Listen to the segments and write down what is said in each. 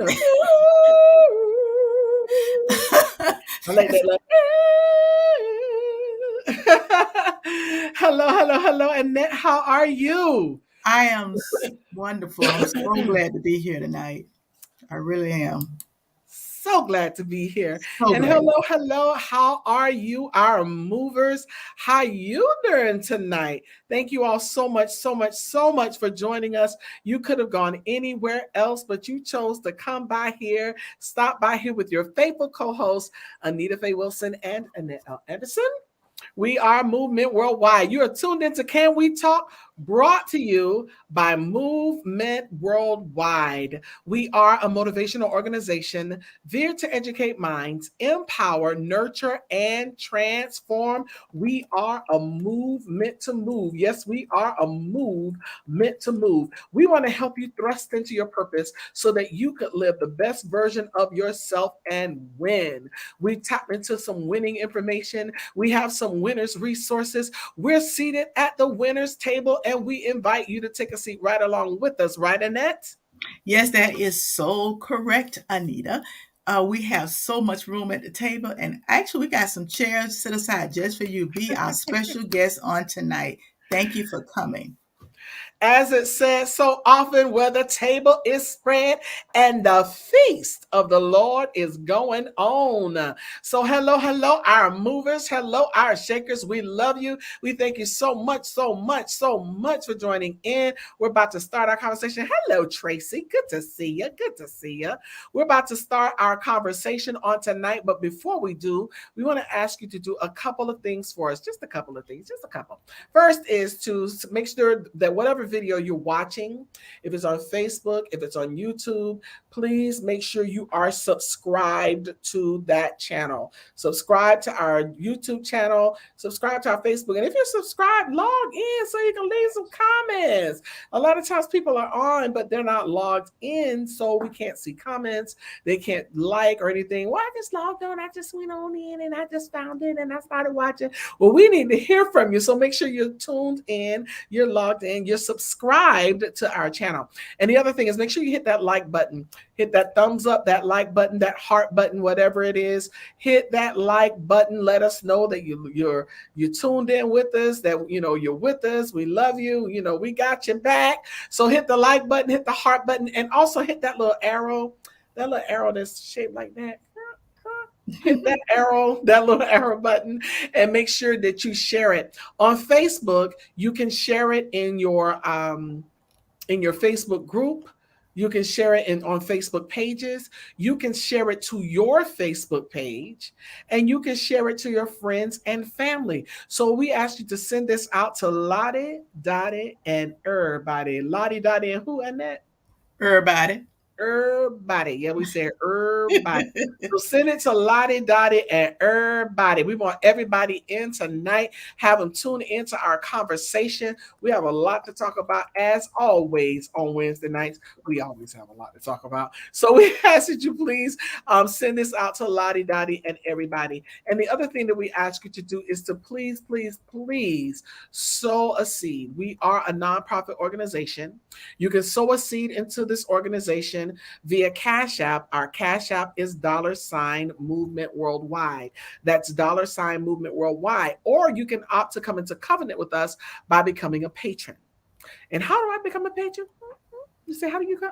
I like that. Hello, hello, hello, Annette. How are you? I am wonderful. I'm so glad to be here tonight. I really am. So glad to be here. So And glad. hello, hello. How are you, our movers? How you doing tonight? Thank you all so much, so much, so much for joining us. You could have gone anywhere else, but you chose to come by here, stop by here with your faithful co-hosts, Anita Faye Wilson and Annette L. Anderson. We are Movement Worldwide. You are tuned into Can We Talk? Brought to you by Movement Worldwide. We are a motivational organization there to educate minds, empower, nurture, and transform. We are a movement to move. Yes, we are a move meant to move. We want to help you thrust into your purpose so that you could live the best version of yourself and win. We tap into some winning information. We have some winners resources. We're seated at the winners table and we invite you to take a seat right along with us, right, Annette? Yes, that is so correct, Anita. We have so much room at the table, and actually, we got some chairs set aside just for you. Be our special guest on tonight. Thank you for coming. As it says so often, where the table is spread and the feast of the Lord is going on. So, hello, hello, our movers. Hello, our shakers. We love you. We thank you so much, so much, so much for joining in. We're about to start our conversation. Hello, Tracy. Good to see you. Good to see you. We're about to start our conversation on tonight. But before we do, we want to ask you to do a couple of things for us. Just a couple of things. Just a couple. First is to make sure that whatever video you're watching, if it's on Facebook, if it's on YouTube, please make sure you are subscribed to that channel. Subscribe to our YouTube channel, subscribe to our Facebook. And if you're subscribed, log in so you can leave some comments. A lot of times people are on, but they're not logged in, so we can't see comments. They can't like or anything. Well, I just logged on. I just went on in and I just found it and I started watching. Well, we need to hear from you. So make sure you're tuned in, you're logged in, you're subscribed to our channel. And the other thing is make sure you hit that like button, hit that thumbs up, that like button, that heart button, whatever it is. Hit that like button. Let us know that you're tuned in with us, that you're with us. We love you. We got your back. So hit the like button, hit the heart button, and also hit that little arrow that's shaped like that. Hit that little arrow button, and make sure that you share it on Facebook. You can share it in your Facebook group. You can share it on Facebook pages. You can share it to your Facebook page, and you can share it to your friends and family. So we ask you to send this out to Lottie, Dottie, and everybody. Lottie, Dottie, and who, Annette? Everybody. Everybody. Yeah, we say everybody. So send it to Lottie, Dottie, and everybody. We want everybody in tonight. Have them tune into our conversation. We have a lot to talk about, as always, on Wednesday nights. We always have a lot to talk about. So we ask that you please send this out to Lottie, Dottie, and everybody. And the other thing that we ask you to do is to please, please, please sow a seed. We are a nonprofit organization. You can sow a seed into this organization via Cash App. Our Cash App is $Movement Worldwide. That's $Movement Worldwide. Or you can opt to come into covenant with us by becoming a patron. And how do I become a patron? You say, how do you go?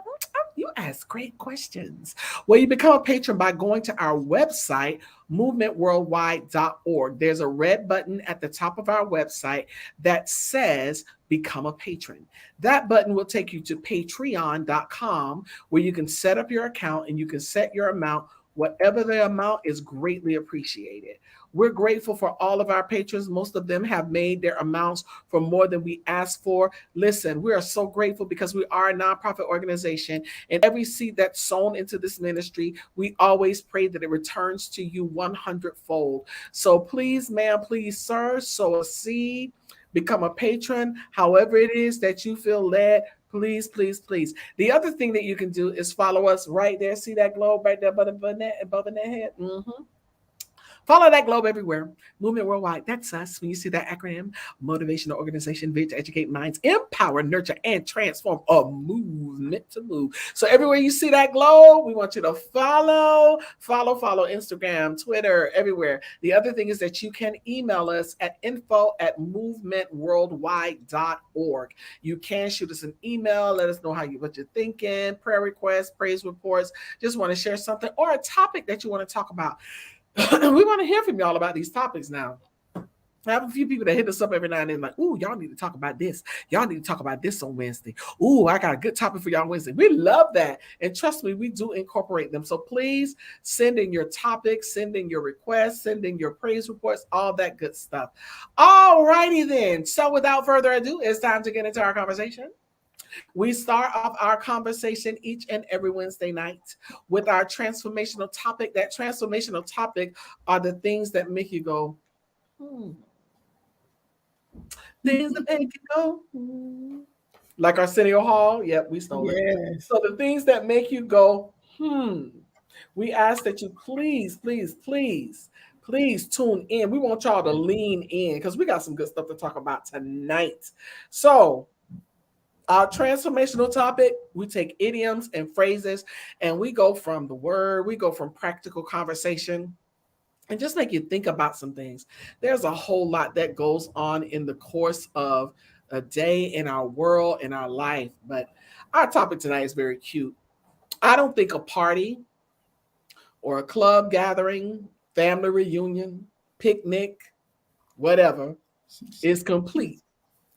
You ask great questions. Well, you become a patron by going to our website, movementworldwide.org. There's a red button at the top of our website that says become a patron. That button will take you to patreon.com, where you can set up your account and you can set your amount. Whatever the amount is greatly appreciated. We're grateful for all of our patrons. Most of them have made their amounts for more than we asked for. Listen, we are so grateful because we are a nonprofit organization, and every seed that's sown into this ministry, we always pray that it returns to you 100-fold. So please, ma'am, please, sir, sow a seed, become a patron, however it is that you feel led. Please, please, please. The other thing that you can do is follow us right there. See that globe right there above the head? Mm-hmm. Follow that globe everywhere. Movement Worldwide. That's us. When you see that acronym, motivational organization, vision to educate minds, empower, nurture, and transform a movement to move. So everywhere you see that globe, we want you to follow Instagram, Twitter, everywhere. The other thing is that you can email us at info@movementworldwide.org. You can shoot us an email. Let us know what you're thinking, prayer requests, praise reports. Just want to share something or a topic that you want to talk about. We want to hear from y'all about these topics now. I have a few people that hit us up every now and then, like, ooh, y'all need to talk about this. Y'all need to talk about this on Wednesday. Ooh, I got a good topic for y'all on Wednesday. We love that. And trust me, we do incorporate them. So please send in your topics, send in your requests, send in your praise reports, all that good stuff. All righty then. So without further ado, it's time to get into our conversation. We start off our conversation each and every Wednesday night with our transformational topic. That transformational topic are the things that make you go, things that make you go, like Arsenio Hall. Yep, we stole it. Yes. So the things that make you go, we ask that you please tune in. We want y'all to lean in because we got some good stuff to talk about tonight. So our transformational topic, we take idioms and phrases and we go from the word, we go from practical conversation and just make you think about some things. There's a whole lot that goes on in the course of a day in our world, in our life. But our topic tonight is very cute. I don't think a party or a club gathering, family reunion, picnic, whatever, is complete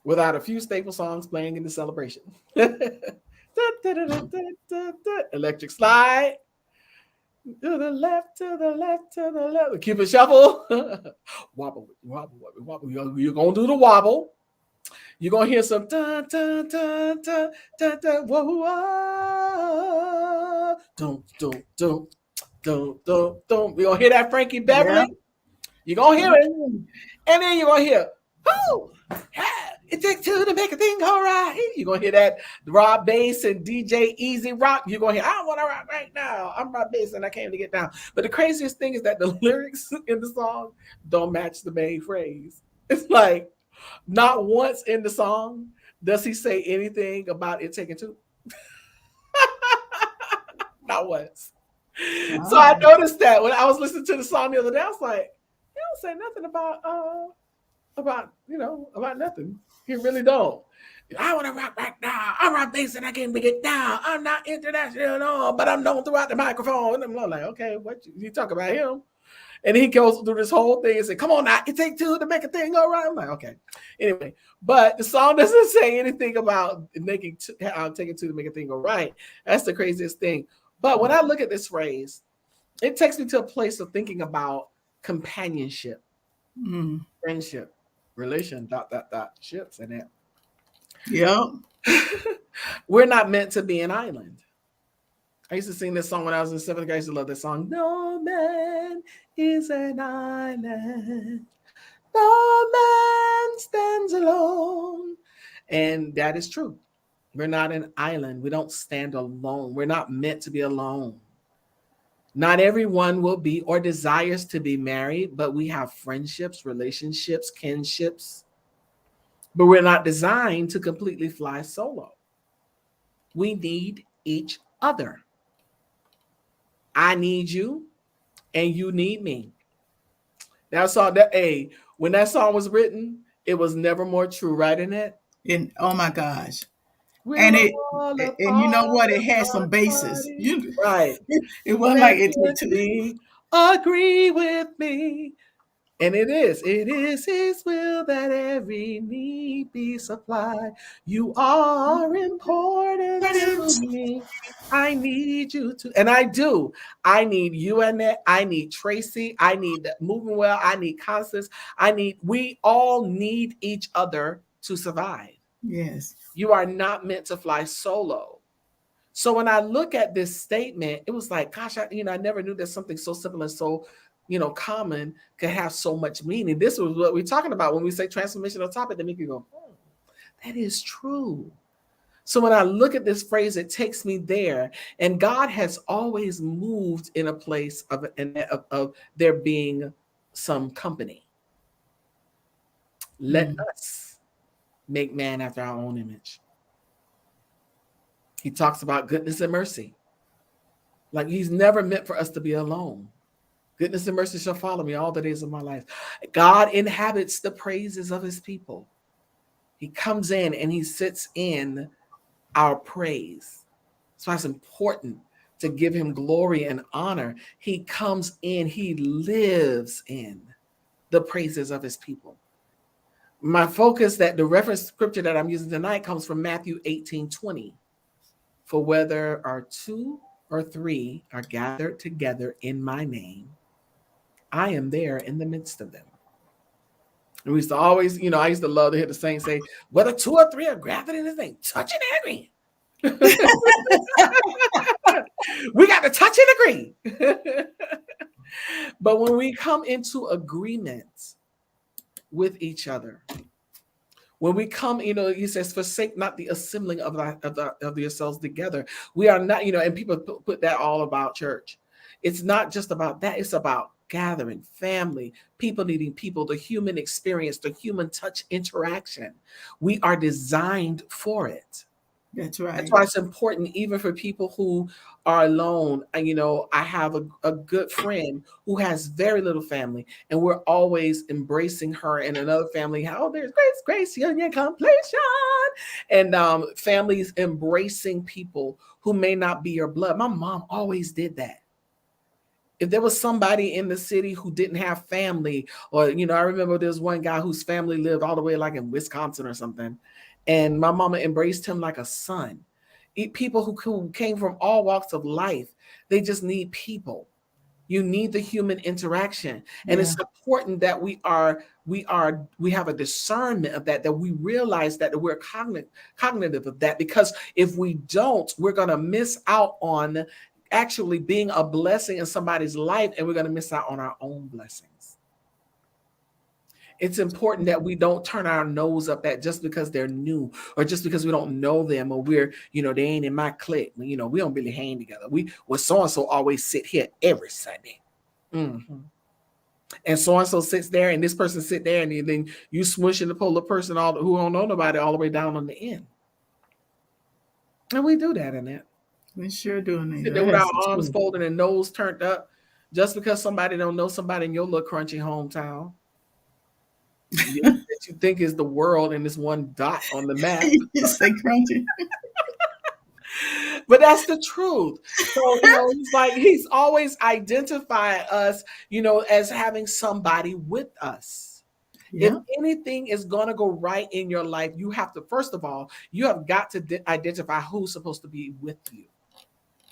without a few staple songs playing in the celebration. Electric slide. To the left, to the left, to the left. Cupid shuffle. Wobble, wobble, wobble, wobble. You're going to do the wobble. You're going to hear some dun, dun, dun, dun, dun, dun, whoa, whoa. Dun, dun, dun, dun, dun, dun. We're going to hear that Frankie Beverly. Yeah. You're going to hear it. And then you're going to hear, oh, it takes two to make a thing go right. You're going to hear that Rob Bass and DJ Easy Rock. You're going to hear, I want to rock right now. I'm Rob Bass and I came to get down. But the craziest thing is that the lyrics in the song don't match the main phrase. It's like not once in the song does he say anything about it taking two. Not once. Wow. So I noticed that when I was listening to the song the other day, I was like, he don't say nothing about nothing. He really don't. I want to rock right now. I'm Rob Bass and I can't get down. I'm not international at all, but I'm known throughout the microphone. And I'm like, okay, what you talk about him? And he goes through this whole thing and said, come on now, it takes two to make a thing go right. I'm like, okay. Anyway, but the song doesn't say anything about taking two to make a thing go right. That's the craziest thing. But when I look at this phrase, it takes me to a place of thinking about companionship, friendship, relation, ... ships and that. Yep. We're not meant to be an island. I used to sing this song when I was in seventh grade. I used to love this song. No man is an island. No man stands alone. And that is true. We're not an island. We don't stand alone. We're not meant to be alone. Not everyone will be or desires to be married, but we have friendships, relationships, kinships. But we're not designed to completely fly solo. We need each other. I need you and you need me. That song, when that song was written, it was never more true, right, Annette? And oh my gosh. And you know what? It had some bases. Right. It wasn't like it took two. Agree with me. And it is his will that every need be supplied. You are important to me. I need you to, and I do. I need you, Annette. I need Tracy. I need Moving Well. I need Constance. We all need each other to survive. Yes. You are not meant to fly solo. So when I look at this statement, it was like, gosh, I never knew that something so simple and so common could have so much meaning. This was what we're talking about when we say transformational topic, that make you go, that is true. So when I look at this phrase, it takes me there. And God has always moved in a place of there being some company. Let Mm. us make man after our own image. He talks about goodness and mercy. Like he's never meant for us to be alone. Goodness and mercy shall follow me all the days of my life. God inhabits the praises of his people. He comes in and he sits in our praise. That's why it's important to give him glory and honor. He comes in, he lives in the praises of his people. My focus, that the reference scripture that I'm using tonight comes from Matthew 18:20. For whether are two or three are gathered together in my name, I am there in the midst of them. And we used to always, I used to love to hear the saints say, whether two or three are gathered in his name, touch and agree. We got to touch and agree. But when we come into agreement with each other, when we come, he says, forsake not the assembling of yourselves together. We are not, and people put that all about church. It's not just about that. It's about gathering, family, people needing people, the human experience, the human touch interaction. We are designed for it. That's right. That's why it's important, even for people who are alone. And, I have a good friend who has very little family, and we're always embracing her and another family. How there's grace, union, completion, and families embracing people who may not be your blood. My mom always did that. If there was somebody in the city who didn't have family, or I remember there's one guy whose family lived all the way like in Wisconsin or something, and my mama embraced him like a son. People who came from all walks of life, they just need people. You need the human interaction, and it's important that we have a discernment of that we realize that we're cognitive of that, because if we don't, we're going to miss out on actually being a blessing in somebody's life, and we're going to miss out on our own blessings. It's important that we don't turn our nose up at just because they're new, or just because we don't know them, or we're, they ain't in my clique. We don't really hang together. Well, so-and-so always sit here every Sunday. Mm-hmm. And so-and-so sits there, and this person sit there, and then you smushing the polar person who don't know nobody all the way down on the end. And we do that, Annette. We sure do, Anita. Sit there with our arms folded and nose turned up, just because somebody don't know somebody in your little crunchy hometown that you think is the world and this one dot on the map. You say crunchy. But that's the truth. So, he's like, he's always identified us, as having somebody with us. Yeah. If anything is going to go right in your life, you have to, first of all, you have got to identify who's supposed to be with you.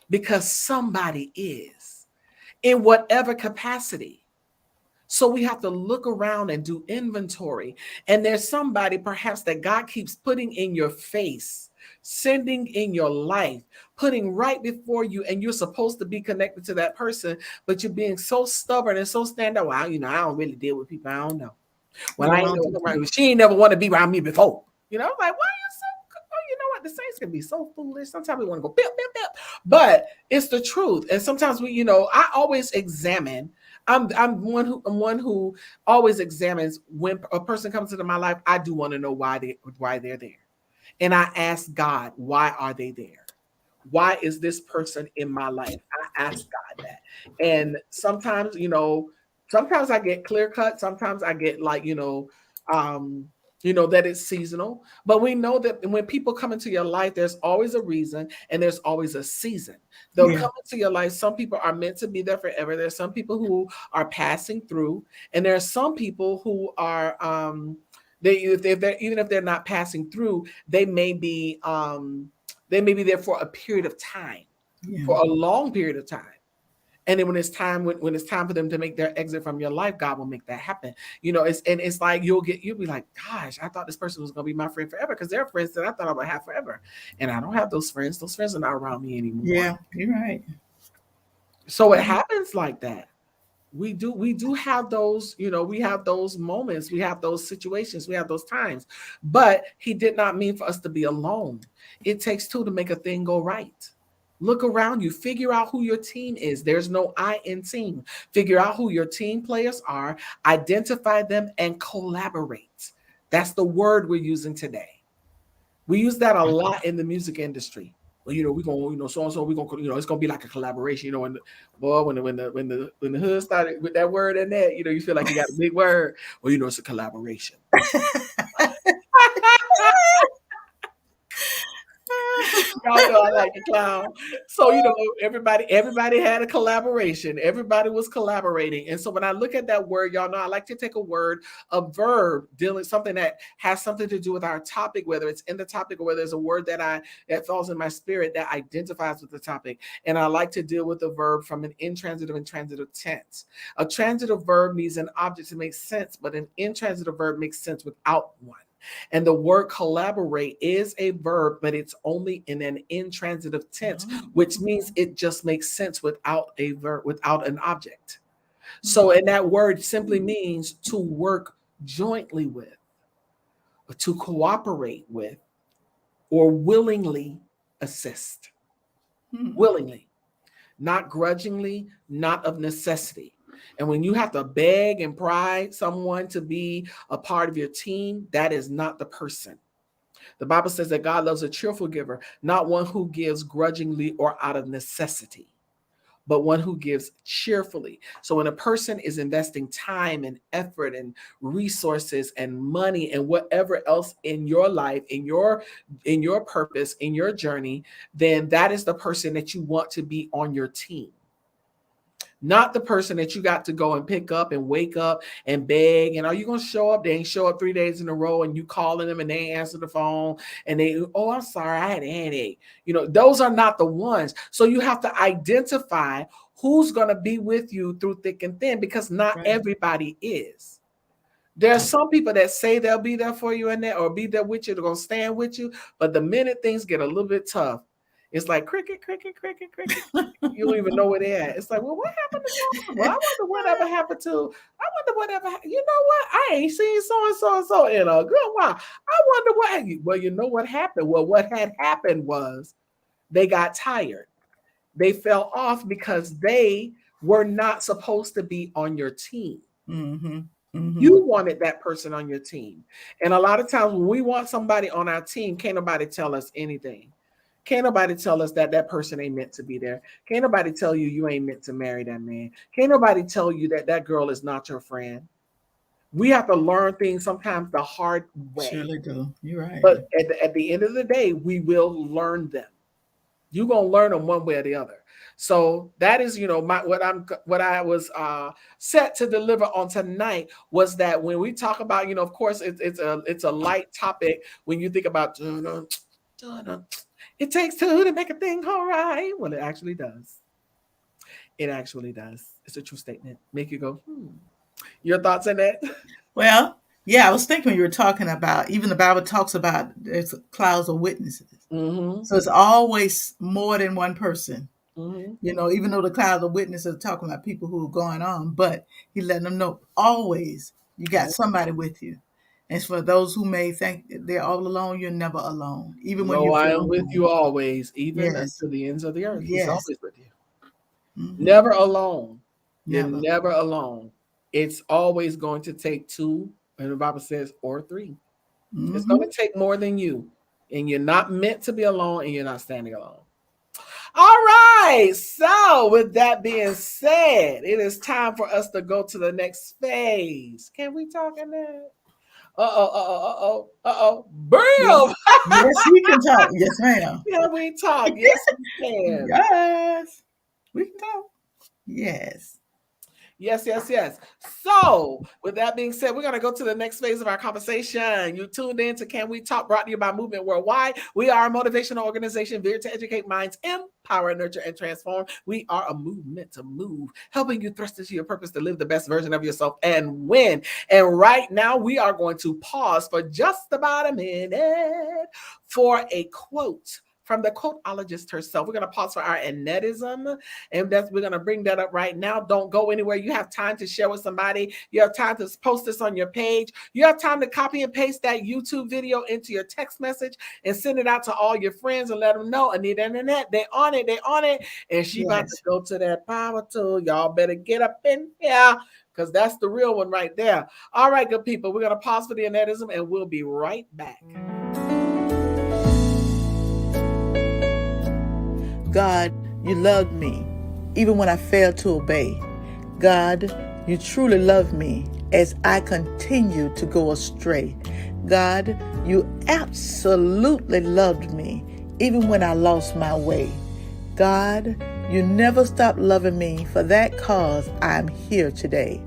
Because somebody is, in whatever capacity. So we have to look around and do inventory. And there's somebody perhaps that God keeps putting in your face, sending in your life, putting right before you, and you're supposed to be connected to that person, but you're being so stubborn and so stand up. Well, I don't really deal with people I don't know. Well, I ain't never around. She ain't never want to be around me before. Like, why are you so? Oh, you know what? The saints can be so foolish. Sometimes we want to go bip, bip, bip. But it's the truth. And sometimes we, I always examine. I'm one who always examines when a person comes into my life. I do want to know why they're there, and I ask God, why are they there? Why is this person in my life? I ask God that, and sometimes sometimes I get clear cut. Sometimes I get like that it's seasonal. But we know that when people come into your life, there's always a reason and there's always a season. They'll come into your life. Some people are meant to be there forever. There's some people who are passing through, and there are some people who are even if they're not passing through, they may be there for a period of time, for a long period of time. And then when it's time for them to make their exit from your life, God will make that happen. It's like you'll be like, gosh, I thought this person was going to be my friend forever, because they're friends that I thought I would have forever, and I don't have those friends. Those friends are not around me anymore. Yeah, you're right. So it happens like that. We do have those, we have those moments, we have those situations, we have those times. But he did not mean for us to be alone. It takes two to make a thing go right. Look around you, figure out who your team is. There's no I in team. Figure out who your team players are, identify them, and collaborate. That's the word we're using today. We use that a lot in the music industry. Well, we're gonna, so and so, we're gonna, it's gonna be like a collaboration. When the boy, when the hood started with that word in there, you feel like you got a big word. Well, it's a collaboration. Y'all know I like to clown. So, everybody had a collaboration. Everybody was collaborating. And so when I look at that word, y'all know I like to take a word, a verb, dealing something that has something to do with our topic, whether it's in the topic or whether it's a word that falls in my spirit that identifies with the topic. And I like to deal with the verb from an intransitive and transitive tense. A transitive verb needs an object to make sense, but an intransitive verb makes sense without one. And the word collaborate is a verb, but it's only in an intransitive tense, which means it just makes sense without a verb, without an object. So, and that word simply means to work jointly with, or to cooperate with, or willingly assist. Willingly, not grudgingly, not of necessity. And when you have to beg and pry someone to be a part of your team, that is not the person. The Bible says that God loves a cheerful giver, not one who gives grudgingly or out of necessity, but one who gives cheerfully. So when a person is investing time and effort and resources and money and whatever else in your life, in your purpose, in your journey, then that is the person that you want to be on your team. Not the person that you got to go and pick up and wake up and beg. And are you going to show up? They ain't show up 3 days in a row and you calling them and they ain't answer the phone and oh, I'm sorry, I had a headache. Those are not the ones. So you have to identify who's going to be with you through thick and thin, because not everybody is. There are some people that say they'll be there for you or be there with you, they're going to stand with you. But the minute things get a little bit tough, it's like cricket, cricket, cricket, cricket. You don't even know where they're at. It's like, well, what happened to so? Well, I wonder whatever happened to. I wonder whatever. You know what? I ain't seen so and so and so in a good while. I wonder what. Well, you know what happened? Well, what had happened was they got tired. They fell off because they were not supposed to be on your team. You wanted that person on your team. And a lot of times when we want somebody on our team, can't nobody tell us anything. Can't nobody tell us that person ain't meant to be there. Can't nobody tell you ain't meant to marry that man. Can't nobody tell you that girl is not your friend. We have to learn things sometimes the hard way. Surely do. You're right. But at the end of the day, we will learn them. You're going to learn them one way or the other. So that is, what I was set to deliver on tonight was that when we talk about, of course, it's a light topic when you think about it takes two to make a thing all right. Well, it actually does. It actually does. It's a true statement. Make you go, Your thoughts on that? Well, yeah, I was thinking when you were talking about, even the Bible talks about there's clouds of witnesses. So it's always more than one person. Even though the clouds of witnesses are talking about people who are going on, but he's letting them know always you got somebody with you. And for those who may think they're all alone, you're never alone. Even when you I am with you always, even unto the ends of the earth. He's always with you. Never alone. You're never alone. It's always going to take two, and the Bible says, or three. It's going to take more than you. And you're not meant to be alone, and you're not standing alone. All right. So with that being said, it is time for us to go to the next phase. Can we talk in that? Bam! Yes, we can talk. Yes, ma'am. Can we talk? Yes, we can. Yes, we can talk. Yes. Yes. So, with that being said, we're going to go to the next phase of our conversation. You tuned in to Can We Talk, brought to you by Movement Worldwide. We are a motivational organization here to educate minds, empower, nurture, and transform. We are a movement to move, helping you thrust into your purpose to live the best version of yourself and win. And right now, we are going to pause for just about a minute for a quote from the quoteologist herself. We're going to pause for our Annettism, and we're going to bring that up right now. Don't go anywhere. You have time to share with somebody. You have time to post this on your page. You have time to copy and paste that YouTube video into your text message and send it out to all your friends and let them know, Anita and Annette, they on it, they on it. And she about to Yes. go to that power tool. Y'all better get up in here because that's the real one right there. All right, good people. We're going to pause for the Annettism and we'll be right back. God, you loved me even when I failed to obey. God, you truly love me as I continue to go astray. God, you absolutely loved me even when I lost my way. God, you never stopped loving me. For that cause, I'm here today.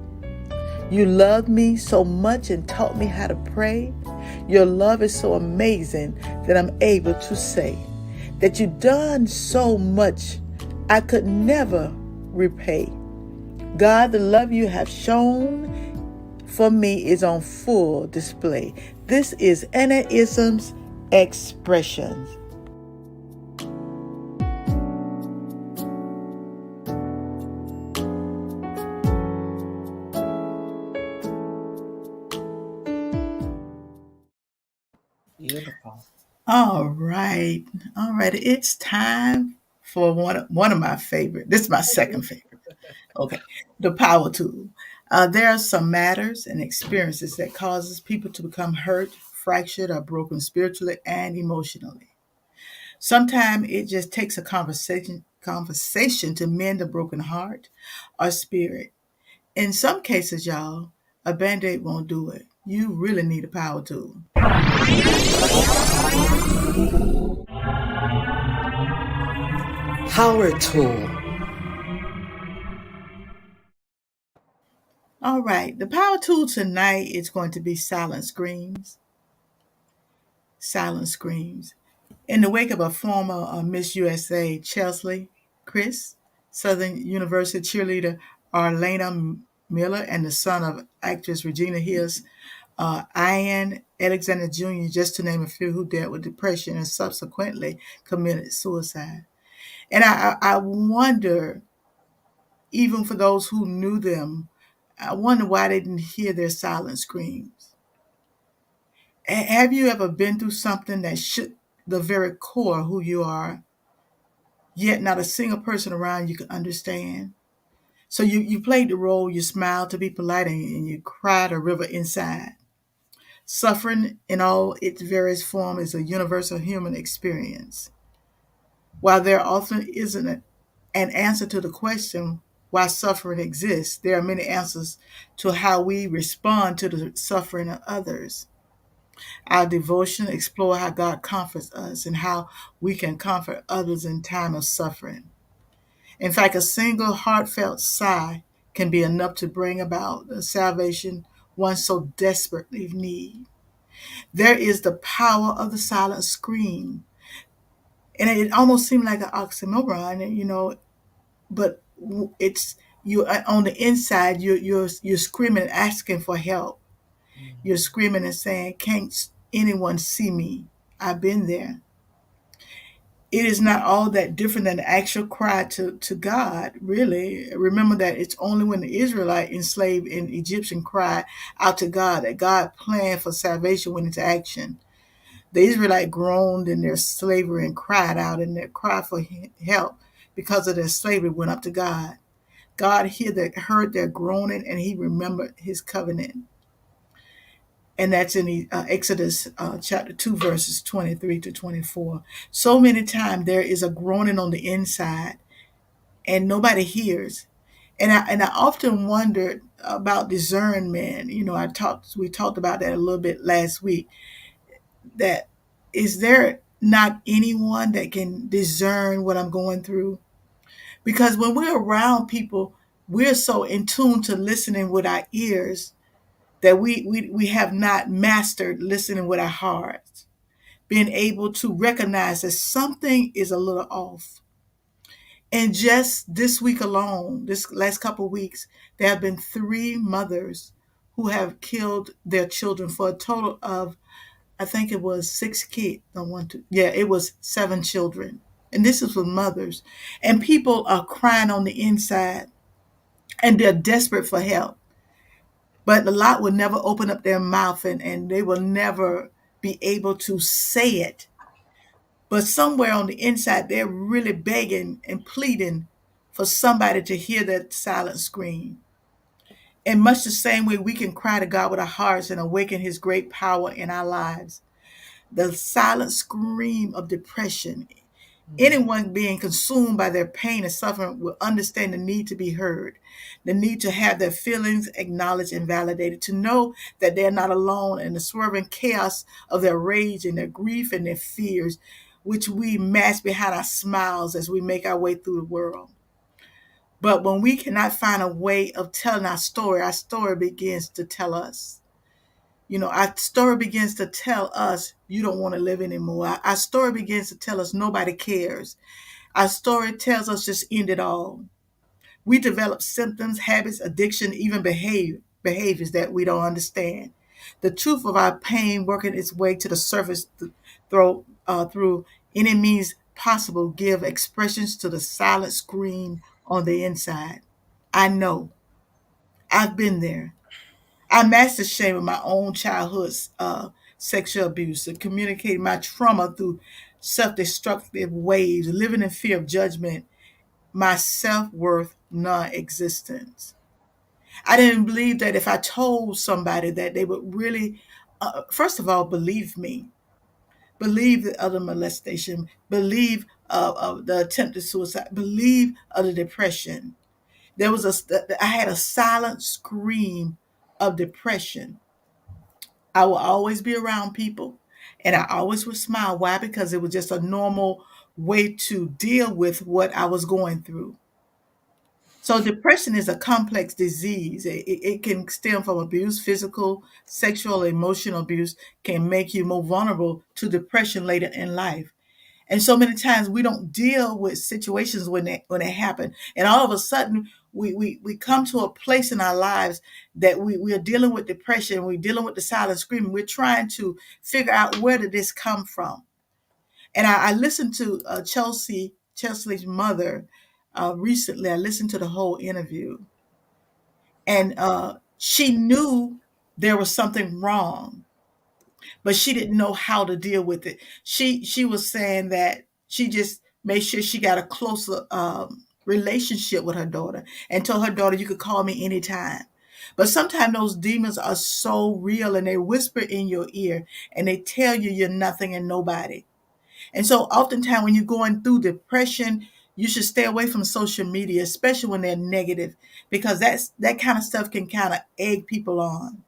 You loved me so much and taught me how to pray. Your love is so amazing that I'm able to say that you've done so much I could never repay. God, the love you have shown for me is on full display. This is Annettism's Expressions. Beautiful. All right. All right. It's time for one of my favorite. This is my second favorite. Okay. The power tool. There are some matters and experiences that causes people to become hurt, fractured, or broken spiritually and emotionally. Sometimes it just takes a conversation to mend a broken heart or spirit. In some cases, y'all, a band-aid won't do it. You really need a power tool. Power tool. All right, the power tool tonight is going to be silent screams. Silent screams. In the wake of a former Miss USA Chesley Chris, Southern University cheerleader Arlena Miller, and the son of actress Regina Hill's Ian Alexander Jr., just to name a few, who dealt with depression and subsequently committed suicide. And I wonder, even for those who knew them, I wonder why they didn't hear their silent screams. Have you ever been through something that shook the very core of who you are, yet not a single person around you could understand? So you played the role, you smiled to be polite, and you cried a river inside. Suffering in all its various forms is a universal human experience. While there often isn't an answer to the question why suffering exists, there are many answers to how we respond to the suffering of others. Our devotion explore how God comforts us and how we can comfort others in time of suffering. In fact, a single heartfelt sigh can be enough to bring about the salvation one so desperately needs. There is the power of the silent scream. And it almost seemed like an oxymoron, but it's you on the inside. You're screaming, asking for help. You're screaming and saying, "Can't anyone see me? I've been there." It is not all that different than the actual cry to God, really. Remember that it's only when the Israelite enslaved in Egyptian cried out to God that God planned for salvation went into action. The Israelite groaned in their slavery and cried out, and their cry for help because of their slavery went up to God. God heard their groaning, and he remembered his covenant. And that's in Exodus chapter 2, verses 23 to 24. So many times there is a groaning on the inside, and nobody hears. And I often wondered about discernment. We talked about that a little bit last week. That is there not anyone that can discern what I'm going through? Because when we're around people, we're so in tune to listening with our ears that we have not mastered listening with our hearts, being able to recognize that something is a little off. And just this week alone, this last couple of weeks, there have been 3 mothers who have killed their children for a total of I think it was 6 kids. I want to, yeah, it was 7 children. And this is with mothers. And people are crying on the inside and they're desperate for help. But a lot will never open up their mouth and they will never be able to say it. But somewhere on the inside, they're really begging and pleading for somebody to hear that silent scream. In much the same way we can cry to God with our hearts and awaken his great power in our lives. The silent scream of depression. Anyone being consumed by their pain and suffering will understand the need to be heard, the need to have their feelings acknowledged and validated, to know that they're not alone in the swirling chaos of their rage and their grief and their fears, which we mask behind our smiles as we make our way through the world. But when we cannot find a way of telling our story begins to tell us. Our story begins to tell us you don't want to live anymore. Our story begins to tell us nobody cares. Our story tells us just end it all. We develop symptoms, habits, addiction, even behaviors that we don't understand. The truth of our pain working its way to the surface through any means possible give expressions to the silent scream on the inside. I know. I've been there. I mastered shame of my own childhood's sexual abuse and communicated my trauma through self-destructive ways, living in fear of judgment, my self-worth non-existence. I didn't believe that if I told somebody that they would really, first of all, believe me, believe the other molestation, believe of the attempted suicide, believe of the depression. I had a silent scream of depression. I will always be around people and I always would smile. Why? Because it was just a normal way to deal with what I was going through. So depression is a complex disease. It can stem from abuse, physical, sexual, emotional abuse can make you more vulnerable to depression later in life. And so many times we don't deal with situations when they happen. And all of a sudden we come to a place in our lives that we are dealing with depression, we're dealing with the silent screaming. We're trying to figure out where did this come from. And I listened to Chelsea's mother recently. I listened to the whole interview, and she knew there was something wrong, but she didn't know how to deal with it. She was saying that she just made sure she got a closer relationship with her daughter and told her daughter, "You could call me anytime." But sometimes those demons are so real and they whisper in your ear and they tell you you're nothing and nobody. And so oftentimes when you're going through depression, you should stay away from social media, especially when they're negative, because that kind of stuff can kind of egg people on.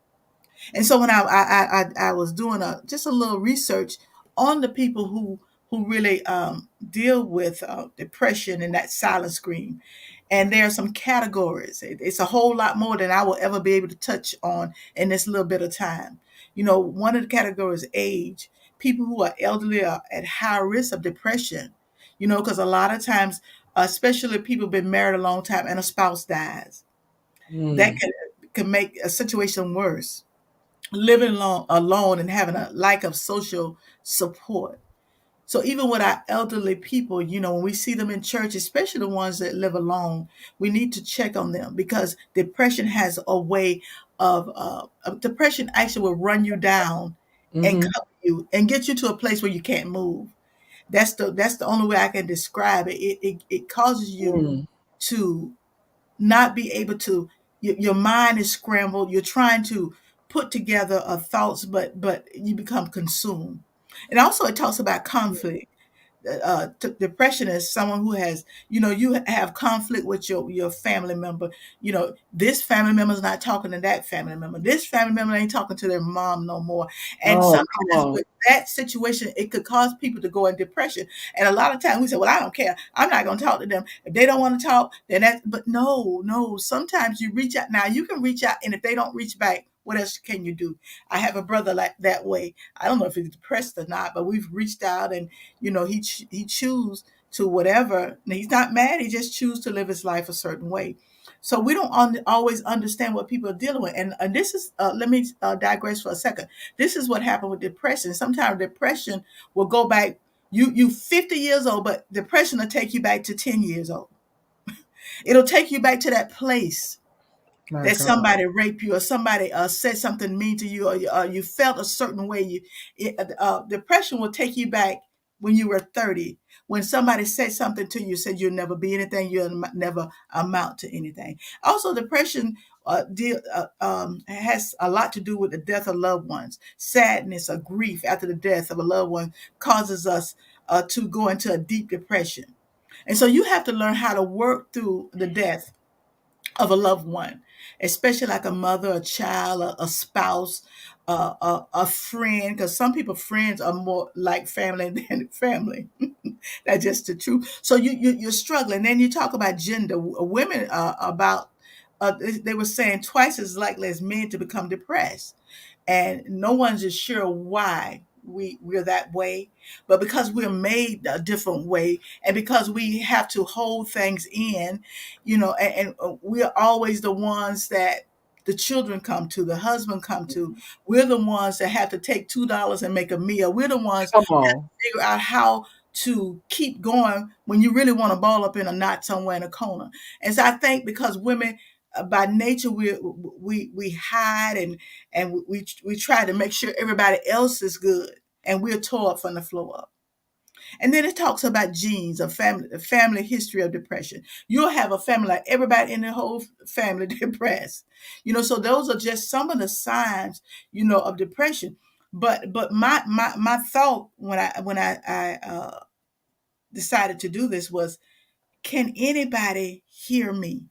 And so when I was doing just a little research on the people who really deal with depression and that silent scream, and there are some categories. It's a whole lot more than I will ever be able to touch on in this little bit of time. One of the categories is age. People who are elderly are at high risk of depression. Because a lot of times, especially if people been married a long time and a spouse dies, that Mm. can make a situation worse. Living alone and having a lack of social support. So even with our elderly people, when we see them in church, especially the ones that live alone, we need to check on them because depression has a way of depression actually will run you down and Hmm. cover you and get you to a place where you can't move. That's the only way I can describe it. It causes you Mm. to not be able to, your mind is scrambled, you're trying to put together thoughts, but you become consumed. And also it talks about conflict. Depression is someone who has, you have conflict with your family member. This family member is not talking to that family member, this family member ain't talking to their mom no more. And Oh, come sometimes on. with that situation it could cause people to go in depression. And a lot of times we say, well, I don't care, I'm not going to talk to them. If they don't want to talk, then that. But no, sometimes you reach out. Now you can reach out, and if they don't reach back, what else can you do? I have a brother like that way. I don't know if he's depressed or not, but we've reached out, and he choose to whatever. He's not mad. He just choose to live his life a certain way. So we don't always understand what people are dealing with. And this is, let me digress for a second. This is what happened with depression. Sometimes depression will go back. You 50 years old, but depression will take you back to 10 years old. It'll take you back to that place My that God. somebody raped you, or somebody said something mean to you, or you felt a certain way. Depression will take you back when you were 30, when somebody said something to you, said you'll never be anything, you'll never amount to anything. Also, depression has a lot to do with the death of loved ones. Sadness or grief after the death of a loved one causes us to go into a deep depression. And so you have to learn how to work through the death of a loved one, especially like a mother, a child, a spouse, a friend, because some people friends are more like family than family. That's just the truth. So you're struggling. Then you talk about gender. Women about they were saying twice as likely as men to become depressed, and no one's just sure why we're that way, but because we're made a different way, and because we have to hold things in, and we're always the ones that the children come to, the husband come to. We're the ones that have to take $2 and make a meal. We're the ones Come that on. figure out how to keep going when you really want to ball up in a knot somewhere in a corner. And so I think because women, by nature, we hide, and we try to make sure everybody else is good, and we're tore up from the floor up. And then it talks about genes of family, the family history of depression. You'll have a family like everybody in the whole family depressed. So those are just some of the signs, of depression. But my thought when I decided to do this was, can anybody hear me?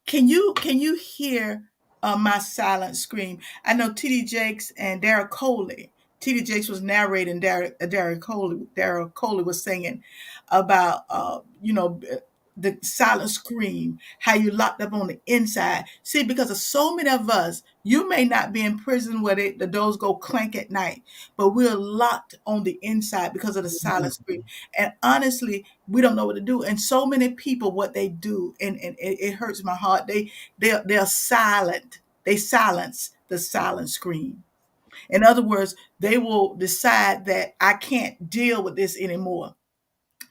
Can you hear my silent scream? I know T.D. Jakes and Darrell Coley. T.D. Jakes was narrating. Darrell Coley was singing about the silent scream, how you locked up on the inside. See, because of so many of us, you may not be in prison where the doors go clank at night, but we're locked on the inside because of the silent scream. And honestly, we don't know what to do. And so many people, what they do, and it hurts my heart. They're silent. They silence the silent scream. In other words, they will decide that I can't deal with this anymore.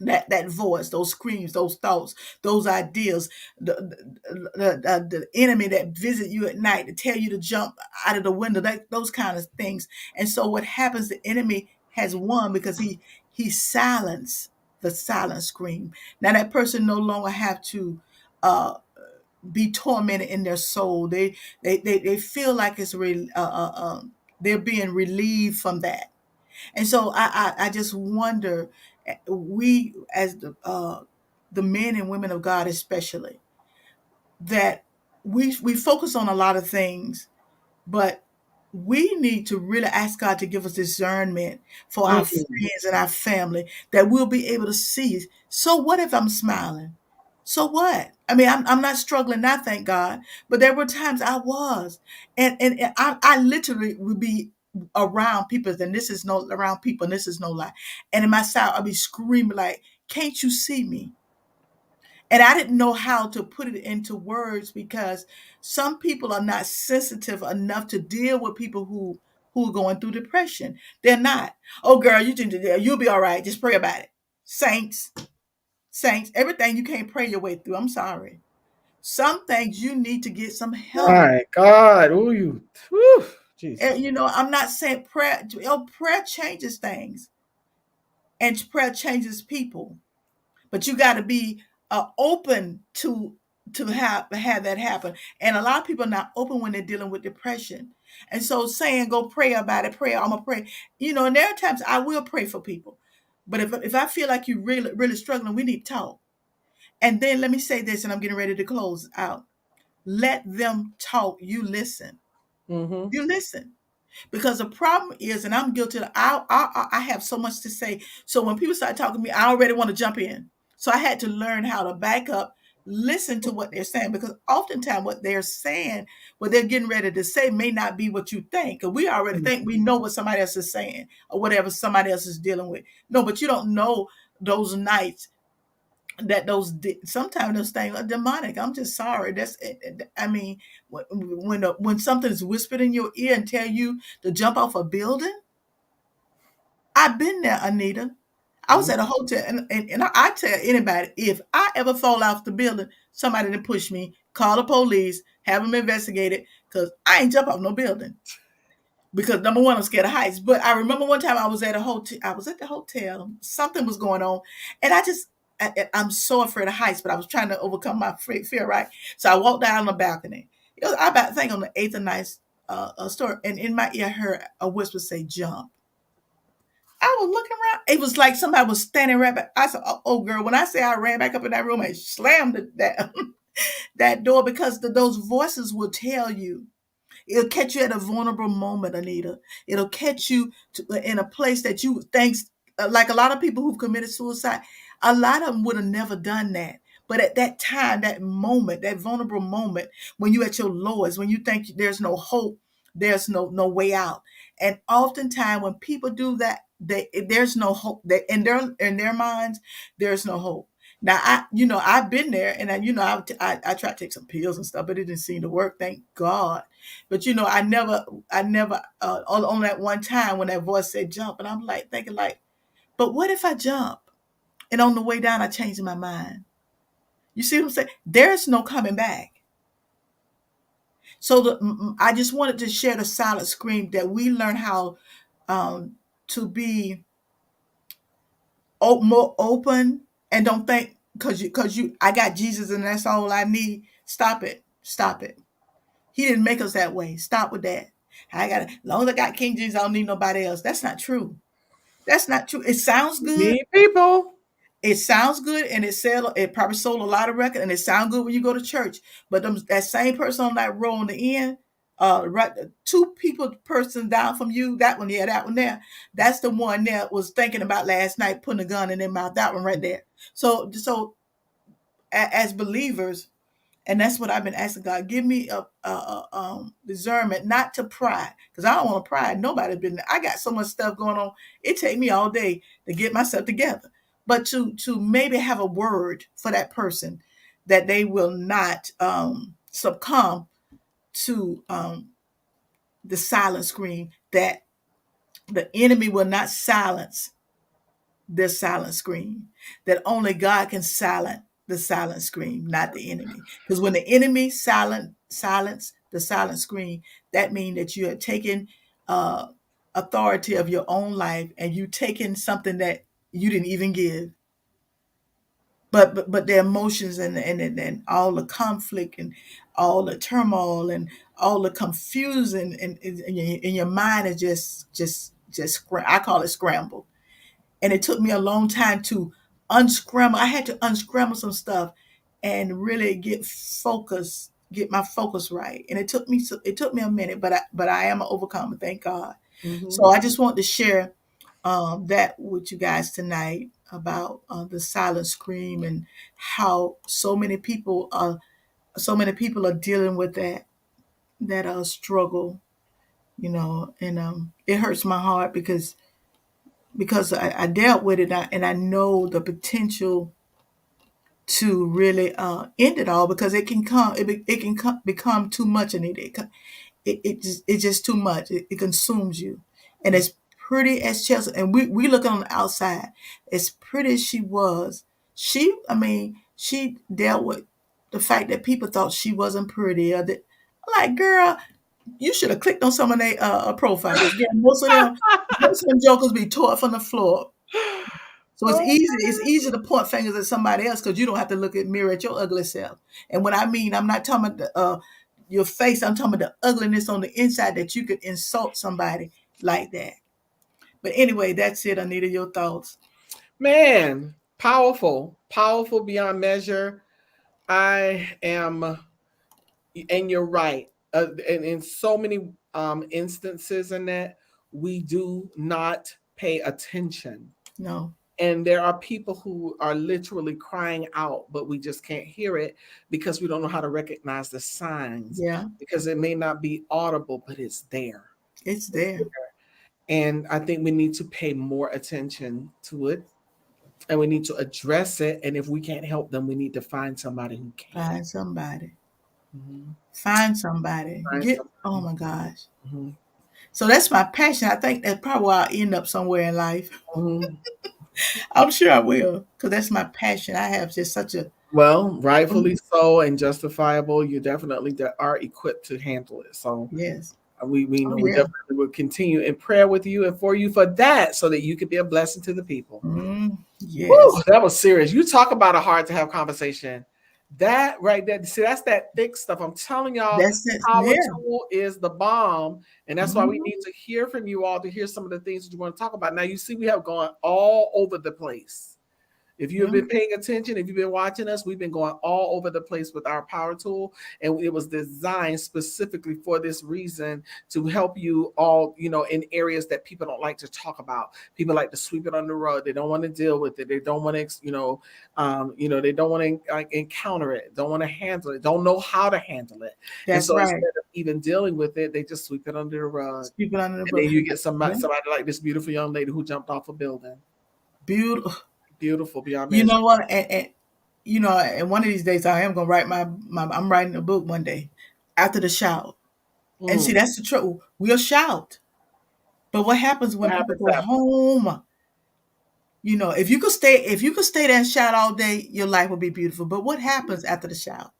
That voice, those screams, those thoughts, those ideas, the enemy that visit you at night to tell you to jump out of the window, those kind of things. And so what happens? The enemy has won because he silenced the silent scream. Now that person no longer have to uh, be tormented in their soul. They feel like they're being relieved from that. And so I just wonder, we as the men and women of God especially, that we focus on a lot of things, but we need to really ask God to give us discernment for our Mhm. friends and our family, that we'll be able to see. So what if I'm smiling? So what? I mean, I'm not struggling now, thank God. But there were times I was, and I literally would be around people, and this is no around people, and this is no lie. And in my side, I'd be screaming like, "Can't you see me?" And I didn't know how to put it into words, because some people are not sensitive enough to deal with people who are going through depression. They're not. Oh, girl, you'll be all right. Just pray about it. Saints, saints, everything you can't pray your way through. I'm sorry. Some things you need to get some help. My God. Oh, you. Whew, Jesus. And, I'm not saying prayer. Prayer changes things, and prayer changes people. But you got to be open to have that happen. And a lot of people are not open when they're dealing with depression. And so saying, go pray about it, pray, I'm gonna pray. And there are times I will pray for people. But if I feel like you're really, really struggling, we need to talk. And then let me say this, and I'm getting ready to close out. Let them talk. You listen. Mm-hmm. You listen. Because the problem is, and I'm guilty, I have so much to say. So when people start talking to me, I already want to jump in. So I had to learn how to back up, listen to what they're saying, because oftentimes what they're saying, what they're getting ready to say, may not be what you think. Because we already think we know what somebody else is saying, or whatever somebody else is dealing with. No, but you don't know those nights that sometimes those things are demonic. I'm just sorry. I mean, when something is whispered in your ear and tell you to jump off a building, I've been there, Anita. I was Mhm. at a hotel, and I tell anybody, if I ever fall off the building, somebody to push me, call the police, have them investigated, because I ain't jump off no building. Because number one, I'm scared of heights. But I remember one time I was at a hotel. I was at the hotel. Something was going on, and I'm so afraid of heights. But I was trying to overcome my fear, right? So I walked down on the balcony. It was, I about think on the eighth or ninth story, and in my ear, I heard a whisper say, "Jump." I was looking around. It was like somebody was standing right back. I said, "Oh, girl." When I say I ran back up in that room and slammed that that door, because those voices will tell you. It'll catch you at a vulnerable moment, Anita. It'll catch you in a place that you think, like a lot of people who've committed suicide, a lot of them would have never done that. But at that time, that moment, that vulnerable moment, when you're at your lowest, when you think there's no hope, there's no way out. And oftentimes, when people do that, there's no hope. In their minds, there's no hope. Now, I've been there, and I tried to take some pills and stuff, but it didn't seem to work. Thank God. But I never on that one time when that voice said jump, and I'm like thinking like, but what if I jump and on the way down I changed my mind? You see what I'm saying? There's no coming back. So I just wanted to share the silent scream that we learn how to be more open, and don't think because you I got Jesus and that's all I need. Stop it. Stop it. He didn't make us that way. Stop with that. As long as I got King Jesus, I don't need nobody else. That's not true. That's not true. It sounds You good. need people. It sounds good, and it probably sold a lot of record, and it sounds good when you go to church. But that same person on that row on the end, right, two people person down from you, that one, yeah, that one there, that's the one that was thinking about last night putting a gun in their mouth. That one right there. So as believers, and that's what I've been asking God. Give me a discernment not to pry, because I don't want to pry. Nobody's been. I got so much stuff going on. It take me all day to get myself together. But to maybe have a word for that person, that they will not succumb to the silent scream. That the enemy will not silence their silent scream, that only God can silence the silent scream, not the enemy. Because when the enemy silence the silent scream, that means that you have taken uh, authority of your own life, and you taken something that you didn't even give. But the emotions and all the conflict and all the turmoil and all the confusion in your mind is I call it scrambled. And it took me a long time to unscramble. I had to unscramble some stuff and really get my focus right. And it took me a minute, but I am an overcomer, thank God. So Mhm. I just want to share that with you guys tonight about the silent scream, and how so many people are dealing with that struggle, and it hurts my heart because I dealt with it, and I know the potential to really end it all, because it can become too much, and it's just too much. It consumes you, and Mhm. as pretty as Chelsea, and we looking on the outside, as pretty as she was, she dealt with the fact that people thought she wasn't pretty, or that, like, girl, you should have clicked on some of their profile, because most of them jokers be taught from the floor. So it's Oh, easy. It's easy to point fingers at somebody else, because you don't have to look at mirror at your ugly self. And what I mean, I'm not talking about your face. I'm talking about the ugliness on the inside, that you could insult somebody like that. But anyway, that's it. Anita, your thoughts? man, powerful, powerful beyond measure. I am, and you're right. And in so many instances in that, we do not pay attention. No. And there are people who are literally crying out, but we just can't hear it because we don't know how to recognize the signs, Yeah, because it may not be audible, but it's there. it's It's there. there. And I think we need to pay more attention to it. and we need to address it. And if we can't help them, we need to find somebody who can. Find somebody. Mhm. Find somebody. Find Oh somebody. my gosh. Mhm. So that's my passion. I think that's probably where I'll end up somewhere in life. Mhm. I'm sure I will, because that's my passion. I have just such a Well, rightfully so and justifiable. You definitely are equipped to handle it. So yes. we Oh know we yeah. definitely will continue in prayer with you and for you for that, so that you could be a blessing to the people. Woo, Yes. that was serious. You talk about a hard to have conversation. That right there, see, that's that thick stuff. I'm telling y'all, That's it. power Yeah. tool is the bomb. And that's why we Mhm. need to hear from you all to hear some of the things that you want to talk about. Now, you see, we have gone all over the place. If you have Yeah. been paying attention, if you've been watching us, we've been going all over the place with our power tool. And it was designed specifically for this reason, to help you all, in areas that people don't like to talk about. People like to sweep it under the rug. They don't want to deal with it. They don't want to, they don't want to encounter it, don't want to handle it, don't know how to handle it. And That's so right. instead of even dealing with it, they just sweep it under the rug. People under the And then book. you get somebody, Yeah. somebody like this beautiful young lady who jumped off a building. Beautiful. Beautiful beyond You measure. know what? And one of these days I am gonna write my I'm writing a book one day after the shout. And see, that's the trouble. We'll shout. But what happens What when people happens go after? home? If you could stay there and shout all day, your life will be beautiful. But what happens after the shout?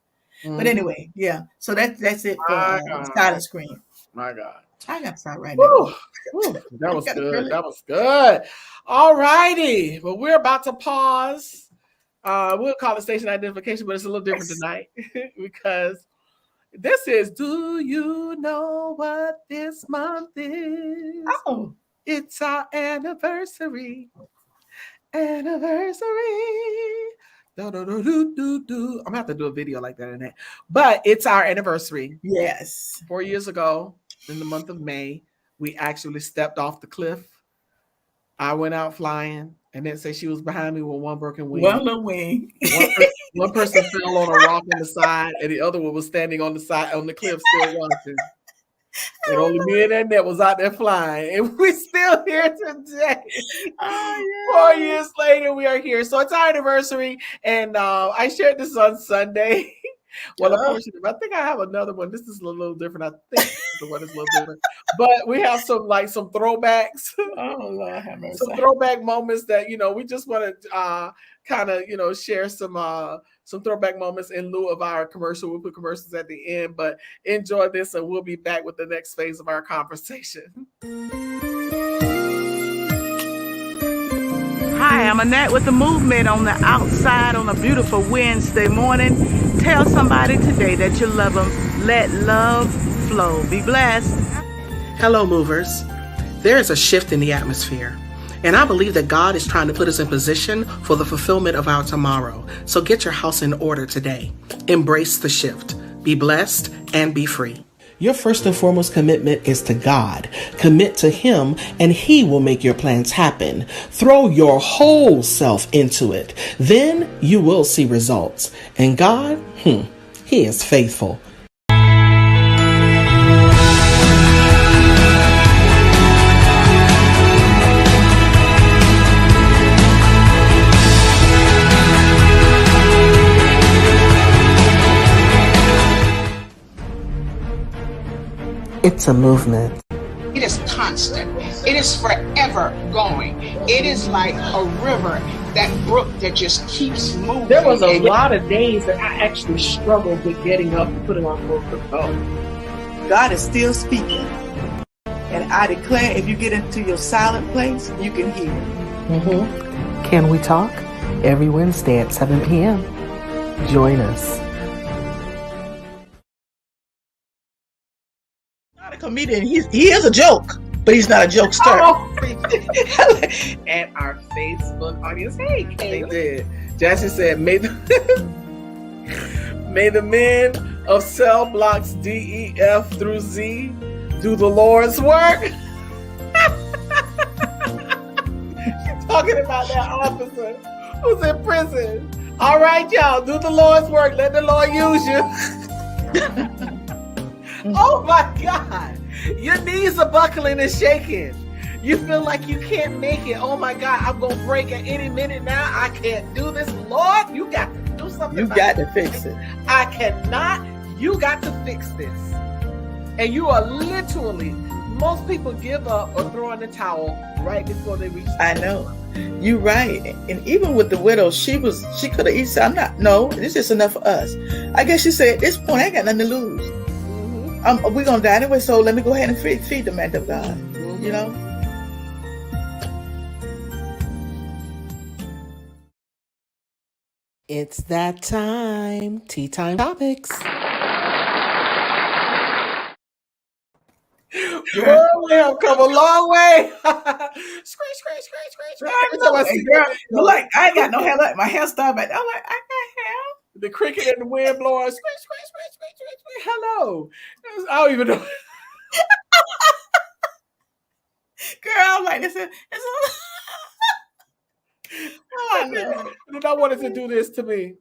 But Mhm. anyway, yeah. So that's it for My God. Silent Scream. My God. I gotta start writing that Woo, book. woo, that I was gotta good. feel it. That was good. All righty. Well, we're about to pause. We'll call it station identification, but it's a little different Yes. tonight because this is Do You Know What This Month Is? Oh, It's our anniversary. Anniversary. Do, do, do, do, do, do. I'm gonna have to do a video like that in it. But it's our anniversary. yes. 4 years ago, in the month of May, we actually stepped off the cliff. I went out flying, and then say she was behind me with one broken wing. Well, the wing. One person fell on a rock on the side, and the other one was standing on the side on the cliff, still watching. And only me and Annette was out there flying, and we're still here today. Oh 4 yeah. years later, we are here. So it's our anniversary, and I shared this on Sunday. Well, a portion of it. I think I have another one. This is a little different. I think the one is a little different, but we have some throwbacks. Oh Lord have mercy. Some throwback moments that we just want to kind of share some throwback moments in lieu of our commercial. We'll put commercials at the end, but enjoy this, and we'll be back with the next phase of our conversation. Hi, I'm Annette with the movement on the outside on a beautiful Wednesday morning. Tell somebody today that you love them. Let love flow. Be blessed. Hello, movers. There is a shift in the atmosphere, and I believe that God is trying to put us in position for the fulfillment of our tomorrow. So get your house in order today. Embrace the shift. Be blessed and be free. Your first and foremost commitment is to God. Commit to Him, and He will make your plans happen. Throw your whole self into it. Then you will see results. And God, He is faithful. It's a movement. It is constant. It is forever going. It is like a river, that brook that just keeps moving. There was a lot of days that I actually struggled with getting up and putting on clothes to go. God is still speaking. And I declare, if you get into your silent place, you can hear. Can We Talk? Every Wednesday at 7 p.m. Join us. Not a comedian. He is a joke, but he's not a jokester. And our Facebook audience, hey, they did. Jassy said, may the men of cell blocks D, E, F through Z do the Lord's work. She's talking about that officer who's in prison. All right, y'all, do the Lord's work. Let the Lord use you. Oh my God. Your knees are buckling and shaking. You feel like you can't make it. Oh my God, I'm going to break at any minute now. I can't do this. Lord, you got to do something. You got to fix it. I cannot. You got to fix this. And you are literally, most people give up or throw in the towel right before they reach the I know. You're right. And even with the widow, she could have easily said, this is enough for us. I guess she said, at this point, I ain't got nothing to lose. Mm-hmm. We're going to die anyway, so let me go ahead and feed the man of God, Mm-hmm. you know? It's that time. Tea time topics. Girl, we have come a long way. Screech. I know. Hey, girl, you like, I ain't got no hair left. My hair started back. I'm like, I got hair. The cricket and the wind blowing. Screech. Hello. I don't even know. Girl, I'm like, this is oh, I know. And I wanted to do this to me.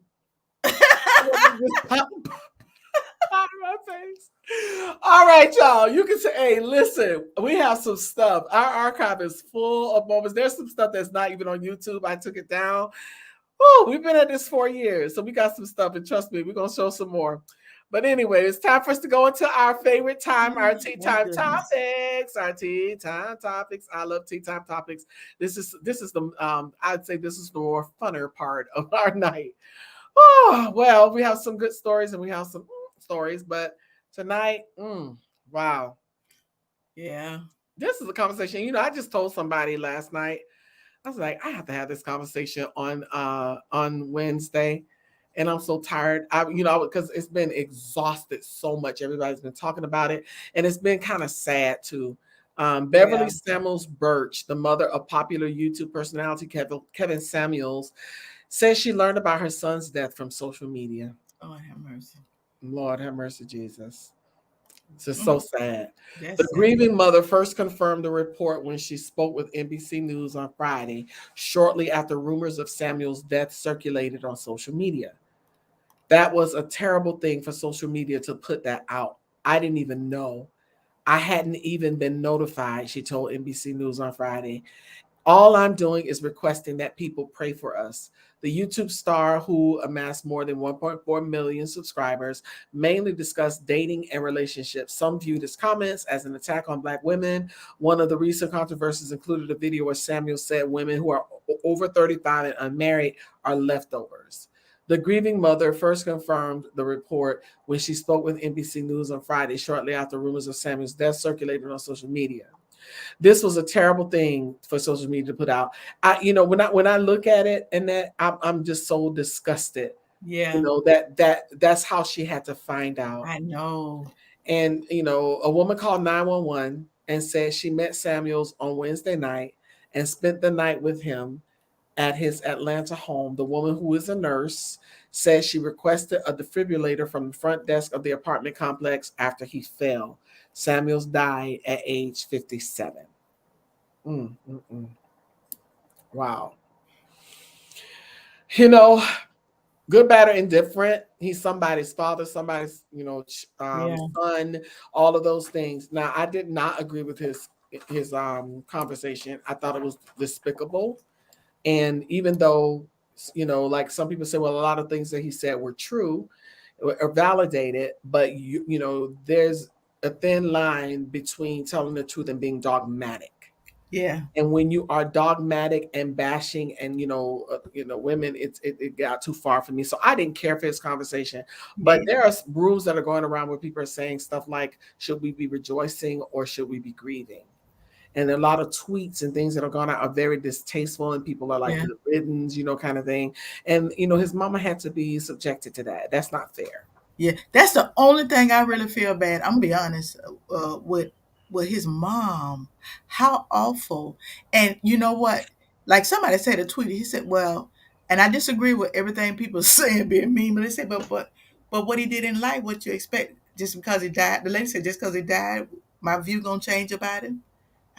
Out of my face. All right, y'all. You can say, hey, listen, we have some stuff. Our archive is full of moments. There's some stuff that's not even on YouTube. I took it down. Oh, we've been at this 4 years, so we got some stuff, and trust me, we're gonna show some more. But anyway, it's time for us to go into our favorite time, our tea time topics. Our tea time topics. I love tea time topics. This is the I'd say this is the more funner part of our night. Oh, well, we have some good stories and we have some stories, but tonight, wow. Yeah. This is a conversation. You know, I just told somebody last night, I was like, I have to have this conversation on Wednesday. And I'm so tired. Because it's been exhausted so much. Everybody's been talking about it. And it's been kind of sad too. Beverly Samuels Birch, the mother of popular YouTube personality Kevin Samuels, says she learned about her son's death from social media. Oh, have mercy. Lord have mercy, Jesus. It's just so sad. That's the sad. grieving mother first confirmed the report when she spoke with NBC News on Friday, shortly after rumors of Samuel's death circulated on social media. That was a terrible thing for social media to put that out. I didn't even know. I hadn't even been notified, she told NBC News on Friday. All I'm doing is requesting that people pray for us. The YouTube star, who amassed more than 1.4 million subscribers, mainly discussed dating and relationships. Some viewed his comments as an attack on Black women. One of the recent controversies included a video where Samuel said women who are over 35 and unmarried are leftovers. The grieving mother first confirmed the report when she spoke with NBC News on Friday, shortly after rumors of Samuel's death circulated on social media. This was a terrible thing for social media to put out. When I look at it, and that I'm just so disgusted. Yeah. That's how she had to find out. I know. And a woman called 911 and said she met Samuels on Wednesday night and spent the night with him at his Atlanta home. The woman, who is a nurse, says she requested a defibrillator from the front desk of the apartment complex after he fell. Samuels died at age 57. Wow. Good, bad, or indifferent. He's somebody's father, somebody's, son, all of those things. Now, I did not agree with his conversation. I thought it was despicable. And even though, like some people say, well, a lot of things that he said were true or validated, but there's a thin line between telling the truth and being dogmatic. Yeah. And when you are dogmatic and bashing and women, it got too far for me. So I didn't care for his conversation. But there are rules that are going around where people are saying stuff like, should we be rejoicing or should we be grieving? And a lot of tweets and things that are going out are very distasteful, and people are like, good riddance, kind of thing. And his mama had to be subjected to that. That's not fair. Yeah, that's the only thing I really feel bad. I'm gonna be honest with his mom. How awful! And you know what? Like somebody said a tweet. He said, "Well," and I disagree with everything people saying being mean, but they said, "But what he did in life, what you expect? Just because he died?" The lady said, "Just because he died, my view gonna change about him."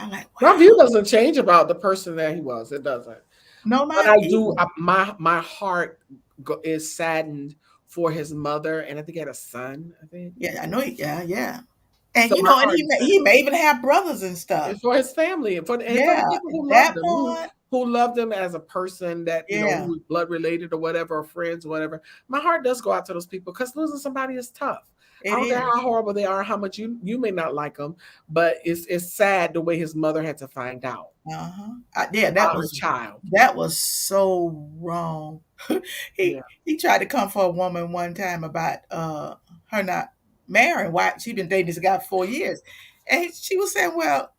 I'm like, wow. My view doesn't change about the person that he was. It doesn't. No, but I do. My heart is saddened for his mother, and I think he had a son. I think. Yeah, I know. Yeah. And So my and heart is set. he may even have brothers and stuff. It's for his family and for the Yeah, people who loved that him, part. who loved him as a person that, who Yeah, was blood related or whatever, or friends or whatever. My heart does go out to those people because losing somebody is tough. I it don't care how is. horrible they are, how much you may not like them, but it's sad the way his mother had to find out Uh-huh. Yeah, about her child. that was so wrong. Yeah, He tried to come for a woman one time about her not marrying. Why she been dating this guy for 4 years, and she was saying, "Well,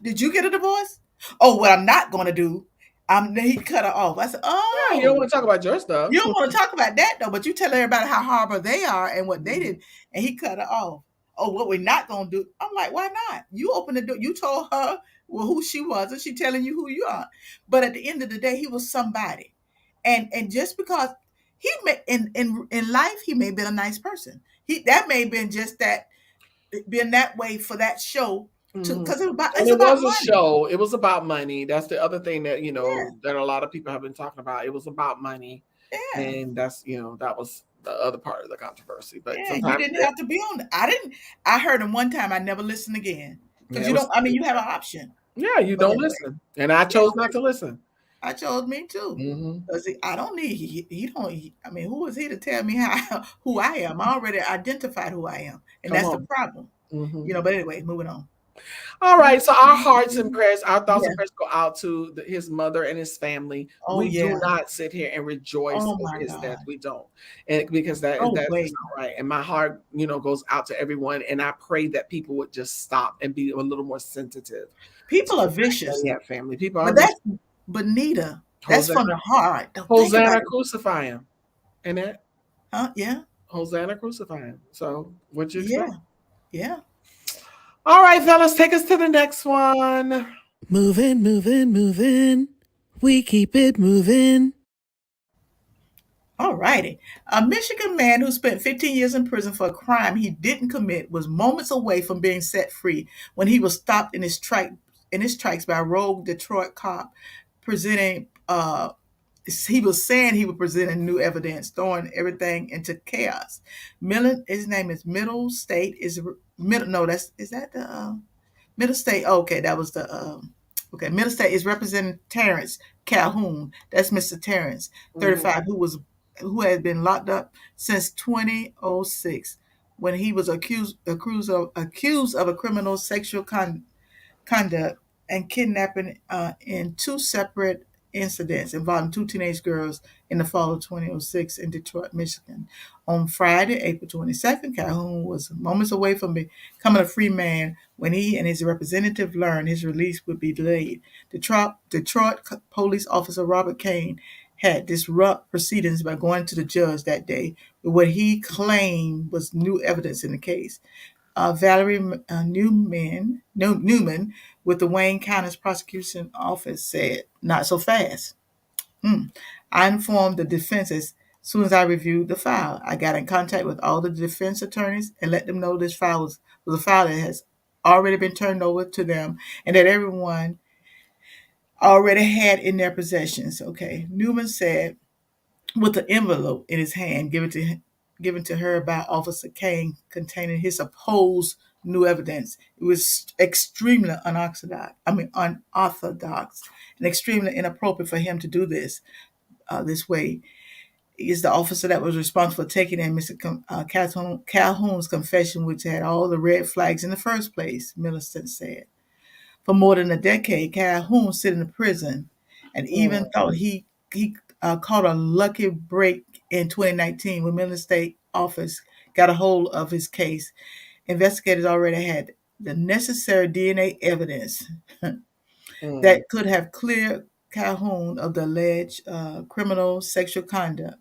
did you get a divorce? Oh, what I'm not going to do." Then he cut her off. I said, yeah. You don't "Oh, want to talk about your stuff. you don't want to talk about that though, but you tell everybody how horrible they are and what they Mhm. did." And he cut her off. Oh, what we're not gonna do? I'm like, why not? You opened the door. You told her well who she was, and she telling you who you are. But at the end of the day, he was somebody, and just because he may in life he may have been a nice person. That may have been just that been that way for that show to Mhm. because And it's it about was a money. show. It was about money. That's the other thing that Yeah, that a lot of people have been talking about. It was about money, yeah. and that's that was the other part of the controversy. But Yeah, you sometimes, didn't have to be on. I didn't. I heard him one time. I never listened again yeah, because it you was don't. I mean, you have an option. yeah, you But don't anyway, listen, and I yeah, chose not to listen. I chose me too. Hmm. Cause I don't need. He don't. I mean, who is he to tell me how who I am? I already identified who I am, and Come that's the on. problem. Hmm. But anyway, moving on. All right, so our hearts and prayers, our thoughts Yeah. and prayers go out to his mother and his family. Oh We do yeah. not sit here and rejoice Oh over my his death. God. We don't, and because Oh that's just wait. not right. And my heart, goes out to everyone. And I pray that people would just stop and be a little more sensitive to People the are fact that vicious, he had family. People are but vicious. Nita, that's Hosanna, from the heart. Don't think about Hosanna, it. crucify him, and that Huh? Yeah. Hosanna, crucify him. So what you expect? Yeah. Yeah. All right, fellas, take us to the next one. Moving, moving, moving. We keep it moving. All righty. A Michigan man who spent 15 years in prison for a crime he didn't commit was moments away from being set free when he was stopped in his tracks by a rogue Detroit cop presenting he was saying he was presenting new evidence, throwing everything into chaos. His name is Middle State is middle no, that's is that the Middle State. Oh, okay, that was the okay. Middle State is representing Terrence Calhoun. That's Mr. Terrence, Mhm. 35, who had been locked up since 2006 when he was accused of a criminal sexual conduct and kidnapping in two separate incidents involving two teenage girls in the fall of 2006 in Detroit, Michigan. On Friday, April 22nd, Calhoun was moments away from becoming a free man when he and his representative learned his release would be delayed. Detroit police officer Robert Kane had disrupt proceedings by going to the judge that day with what he claimed was new evidence in the case. Valerie Newman with the Wayne County Prosecution Office said, "Not so fast. I informed the defense as soon as I reviewed the file. I got in contact with all the defense attorneys and let them know this file was a file that has already been turned over to them and that everyone already had in their possessions." Okay. Newman said, with the envelope in his hand given to her by Officer Kane containing his supposed new evidence. It was extremely unorthodox and extremely inappropriate for him to do this way. Is the officer that was responsible for taking in Mr. Calhoun's confession, which had all the red flags in the first place, Millicent said. For more than a decade, Calhoun sit in prison and even Mm. thought he caught a lucky break in 2019 when Midland State Office got a hold of his case. Investigators already had the necessary DNA evidence Mm. that could have cleared Calhoun of the alleged criminal sexual conduct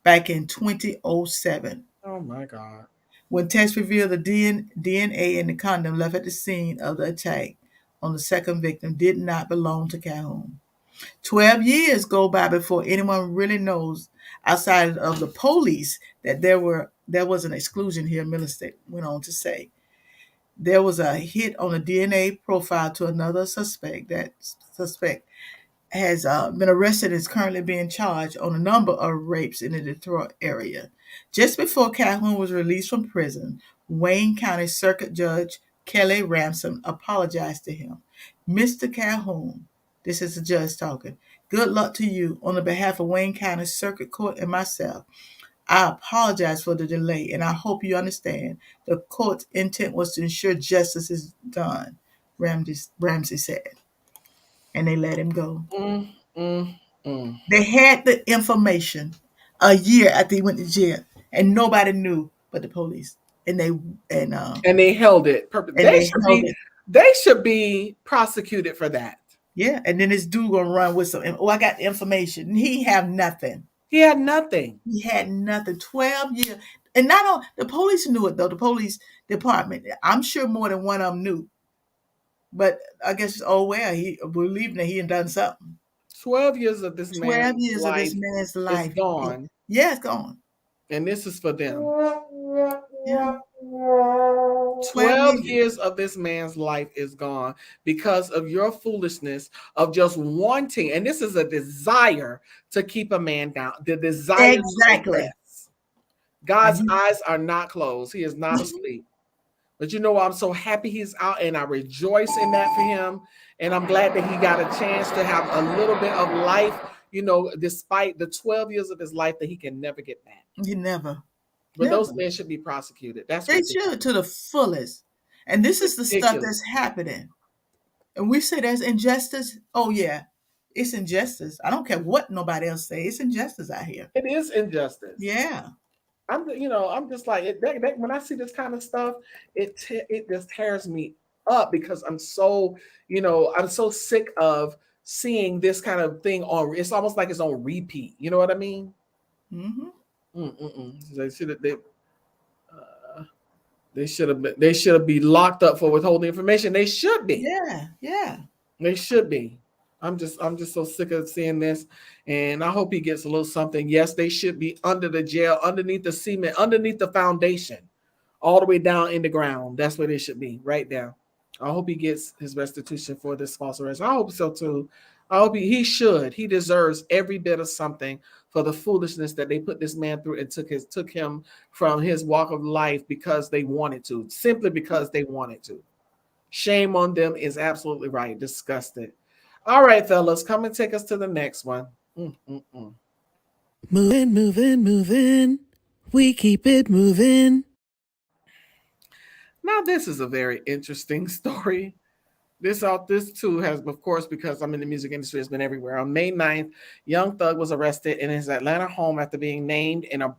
back in 2007 Oh my God. when tests revealed the DNA in the condom left at the scene of the attack on the second victim did not belong to Calhoun. 12 years go by before anyone really knows outside of the police that there was an exclusion here, Millicent went on to say. There was a hit on a DNA profile to another suspect. That suspect has been arrested and is currently being charged on a number of rapes in the Detroit area. Just before Calhoun was released from prison, Wayne County Circuit Judge Kelly Ramsden apologized to him. Mr. Calhoun, this is the judge talking. Good luck to you on the behalf of Wayne County Circuit Court and myself. I apologize for the delay, and I hope you understand the court's intent was to ensure justice is done, Ramsey said. And they let him go. Mm, mm, mm. They had the information a year after he went to jail, and nobody knew but the police. And they And they held it. and they held it. They should be prosecuted for that. Yeah, and then this dude gonna run with some. Oh, I got the information. And he have nothing. He had nothing. He had nothing. 12 years, and not all the police knew it though. The police department, I'm sure more than one of them knew. But I guess he believing that he had done something. 12 years of this 12 man's years of this man's life is gone. Yeah, it's gone. And this is for them. Yeah. 12 years of this man's life is gone because of your foolishness of just wanting, and this is a desire to keep a man down. The desire Exactly. to oppress. God's eyes are not closed. He is not asleep. But you know what? I'm so happy he's out, and I rejoice in that for him. And I'm glad that he got a chance to have a little bit of life, despite the 12 years of his life that he can never get back. You never. But those men should be prosecuted. That's they should to the fullest. And this is the stuff that's happening. And we say there's injustice. Oh yeah, it's injustice. I don't care what nobody else say. It's injustice out here. It is injustice. Yeah. I'm just like when I see this kind of stuff, it just tears me up because I'm so sick of seeing this kind of thing on. It's almost like it's on repeat. You know what I mean? Mm-hmm. They should have been locked up for withholding information. They should be. Yeah. They should be. I'm just so sick of seeing this, and I hope he gets a little something. Yes, they should be under the jail, underneath the cement, underneath the foundation, all the way down in the ground. That's where they should be, right down. I hope he gets his restitution for this false arrest. I hope so too. I hope he should. He deserves every bit of something for the foolishness that they put this man through and took him from his walk of life because they wanted to, simply because they wanted to. Shame on them is absolutely right. Disgusted. All right, fellas, come and take us to the next one. Moving. We keep it moving. Now, this is a very interesting story. This too has, of course, because I'm in the music industry, has been everywhere. On May 9th, Young Thug was arrested in his Atlanta home after being named in a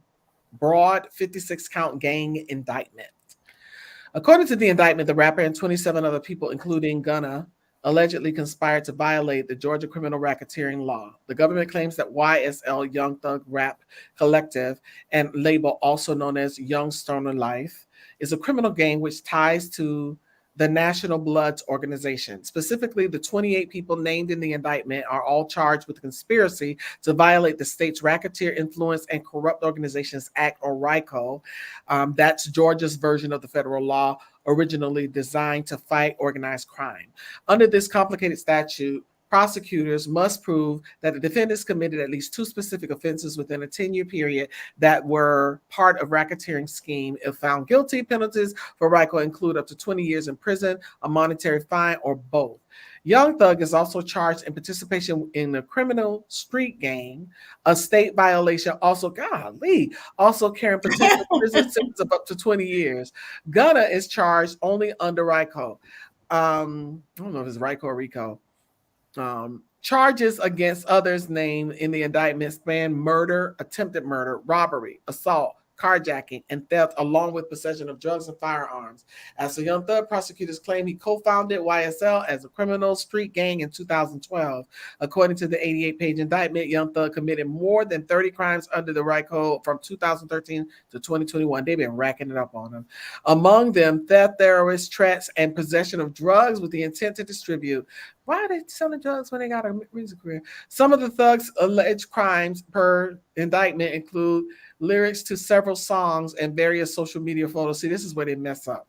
broad 56-count gang indictment. According to the indictment, the rapper and 27 other people, including Gunna, allegedly conspired to violate the Georgia criminal racketeering law. The government claims that YSL, Young Thug Rap Collective, and label also known as Young Stoner Life, is a criminal gang which ties to the National Bloods organization. Specifically, the 28 people named in the indictment are all charged with conspiracy to violate the state's Racketeer Influence and Corrupt Organizations Act, or RICO. That's Georgia's version of the federal law, originally designed to fight organized crime. Under this complicated statute, prosecutors must prove that the defendants committed at least two specific offenses within a 10-year period that were part of racketeering scheme. If found guilty, penalties for RICO include up to 20 years in prison, a monetary fine, or both. Young Thug is also charged in participation in a criminal street gang, a state violation, also carrying potential prison sentence of up to 20 years. Gunna is charged only under RICO. I don't know if it's RICO or RICO. Charges against others named in the indictment span murder, attempted murder, robbery, assault, carjacking, and theft, along with possession of drugs and firearms. As the Young Thug, prosecutors claim he co-founded YSL as a criminal street gang in 2012. According to the 88-page indictment, Young Thug committed more than 30 crimes under the RICO from 2013 to 2021. They've been racking it up on him. Among them, theft, terrorist threats, and possession of drugs with the intent to distribute. Why are they selling drugs when they got a music career? Some of the thugs' alleged crimes per indictment include lyrics to several songs and various social media photos. See, this is where they mess up.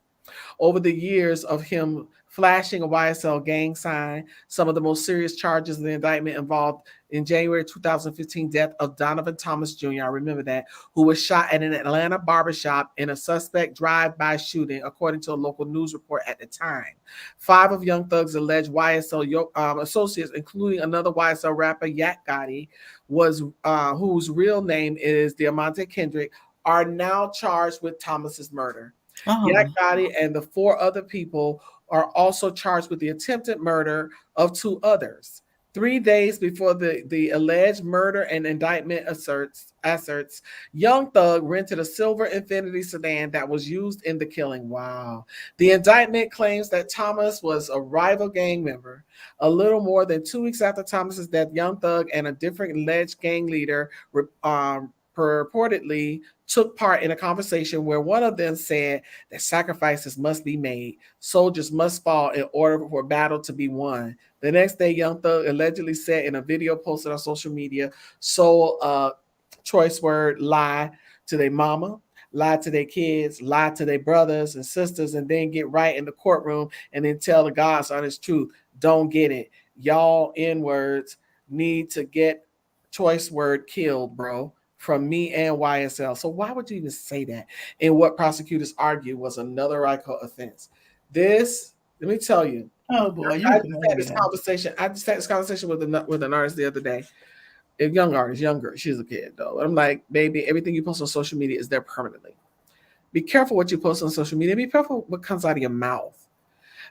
Over the years of him flashing a YSL gang sign, some of the most serious charges in the indictment involved in January 2015 death of Donovan Thomas Jr. I remember that, who was shot at an Atlanta barbershop in a suspect drive-by shooting, according to a local news report at the time. Five of Young Thug's alleged YSL associates, including another YSL rapper, Yak Gotti, whose real name is Diamante Kendrick, are now charged with Thomas's murder. Yak Oh, Gotti and the four other people are also charged with the attempted murder of two others. 3 days before the alleged murder and indictment asserts Young Thug rented a silver Infiniti sedan that was used in the killing. Wow. The indictment claims that Thomas was a rival gang member. A little more than 2 weeks after Thomas's death, Young Thug and a different alleged gang leader purportedly took part in a conversation where one of them said that sacrifices must be made, soldiers must fall in order for a battle to be won. The next day, Young Thug allegedly said in a video posted on social media, sold a choice word lie to their mama, lie to their kids, lie to their brothers and sisters, and then get right in the courtroom and then tell the God's honest truth. Don't get it. Y'all N words need to get choice word killed, bro, from me and YSL. So why would you even say that? And what prosecutors argue was another RICO offense. This, let me tell you, oh boy, I you just going had this there. conversation. I just had this conversation with an artist the other day. A young artist, younger. She's a kid though. I'm like, baby, everything you post on social media is there permanently. Be careful what you post on social media. Be careful what comes out of your mouth.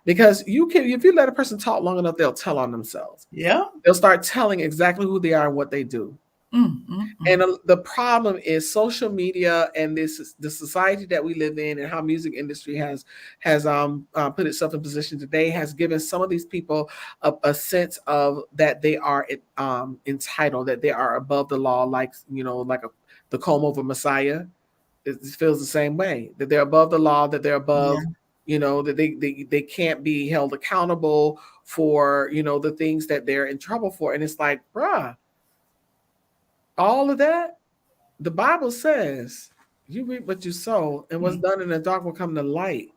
Because you can, if you let a person talk long enough, they'll tell on themselves. Yeah. They'll start telling exactly who they are and what they do. And the problem is social media and the society that we live in and how music industry has put itself in position today has given some of these people a sense of that they are entitled, that they are above the law, like the comb over Messiah. It feels the same way, that they're above the law, that they're above, that they can't be held accountable for the things that they're in trouble for. And it's like, bruh, all of that, the Bible says you reap what you sow, and what's done in the dark will come to light.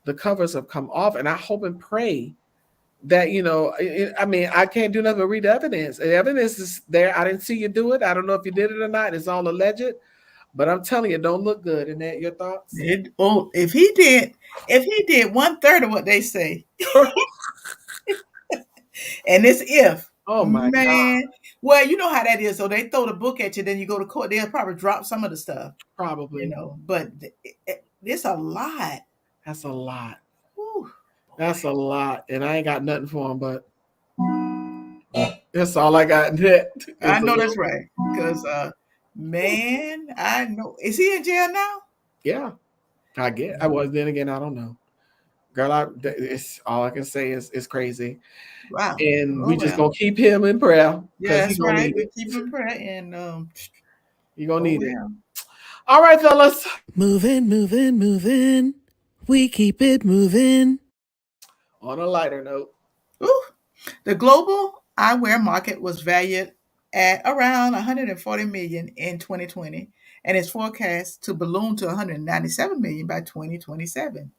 The covers have come off, and I hope and pray that I mean, I can't do nothing but read the evidence. The evidence is there. I didn't see you do it. I don't know if you did it or not. It's all alleged, but I'm telling you, it don't look good. Isn't that your thoughts? If he did 1/3 of what they say, and it's if, Oh my God, man, well, you know how that is. So they throw the book at you, then you go to court. They'll probably drop some of the stuff, probably. But it's a lot. That's a lot. Whew. That's a lot, and I ain't got nothing for him, but that's all I got. Net. I know that's right, because man, I know. Is he in jail now? Yeah, I get. I was then again. I don't know, girl. It's all I can say is it's crazy. Wow. And Oh, we just well. gonna keep him in prayer Yeah, because that's he's gonna right. need We it. keep him prayer and You're gonna need it. well. All right, fellas. Moving, moving, moving. We keep it moving. On a lighter note, Ooh. The global eyewear market was valued at around 140 million in 2020 and is forecast to balloon to 197 million by 2027.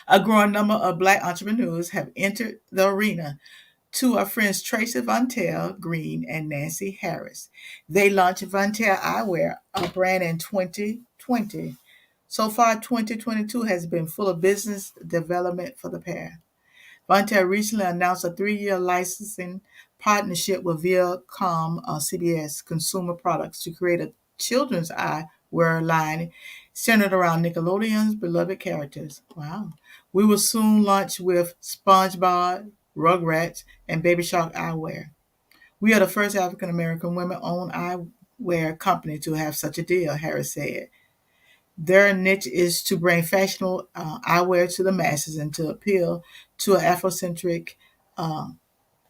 A growing number of Black entrepreneurs have entered the arena. To our friends Tracy Vontel Green and Nancy Harris. They launched Vontel Eyewear, a brand in 2020. So far, 2022 has been full of business development for the pair. Vontae recently announced a 3-year licensing partnership with Viacom CBS Consumer Products to create a children's eyewear line centered around Nickelodeon's beloved characters. Wow. We will soon launch with SpongeBob, Rugrats, and Baby Shark eyewear. We are the first African American women-owned eyewear company to have such a deal, Harris said. Their niche is to bring fashionable eyewear to the masses and to appeal to Afrocentric uh,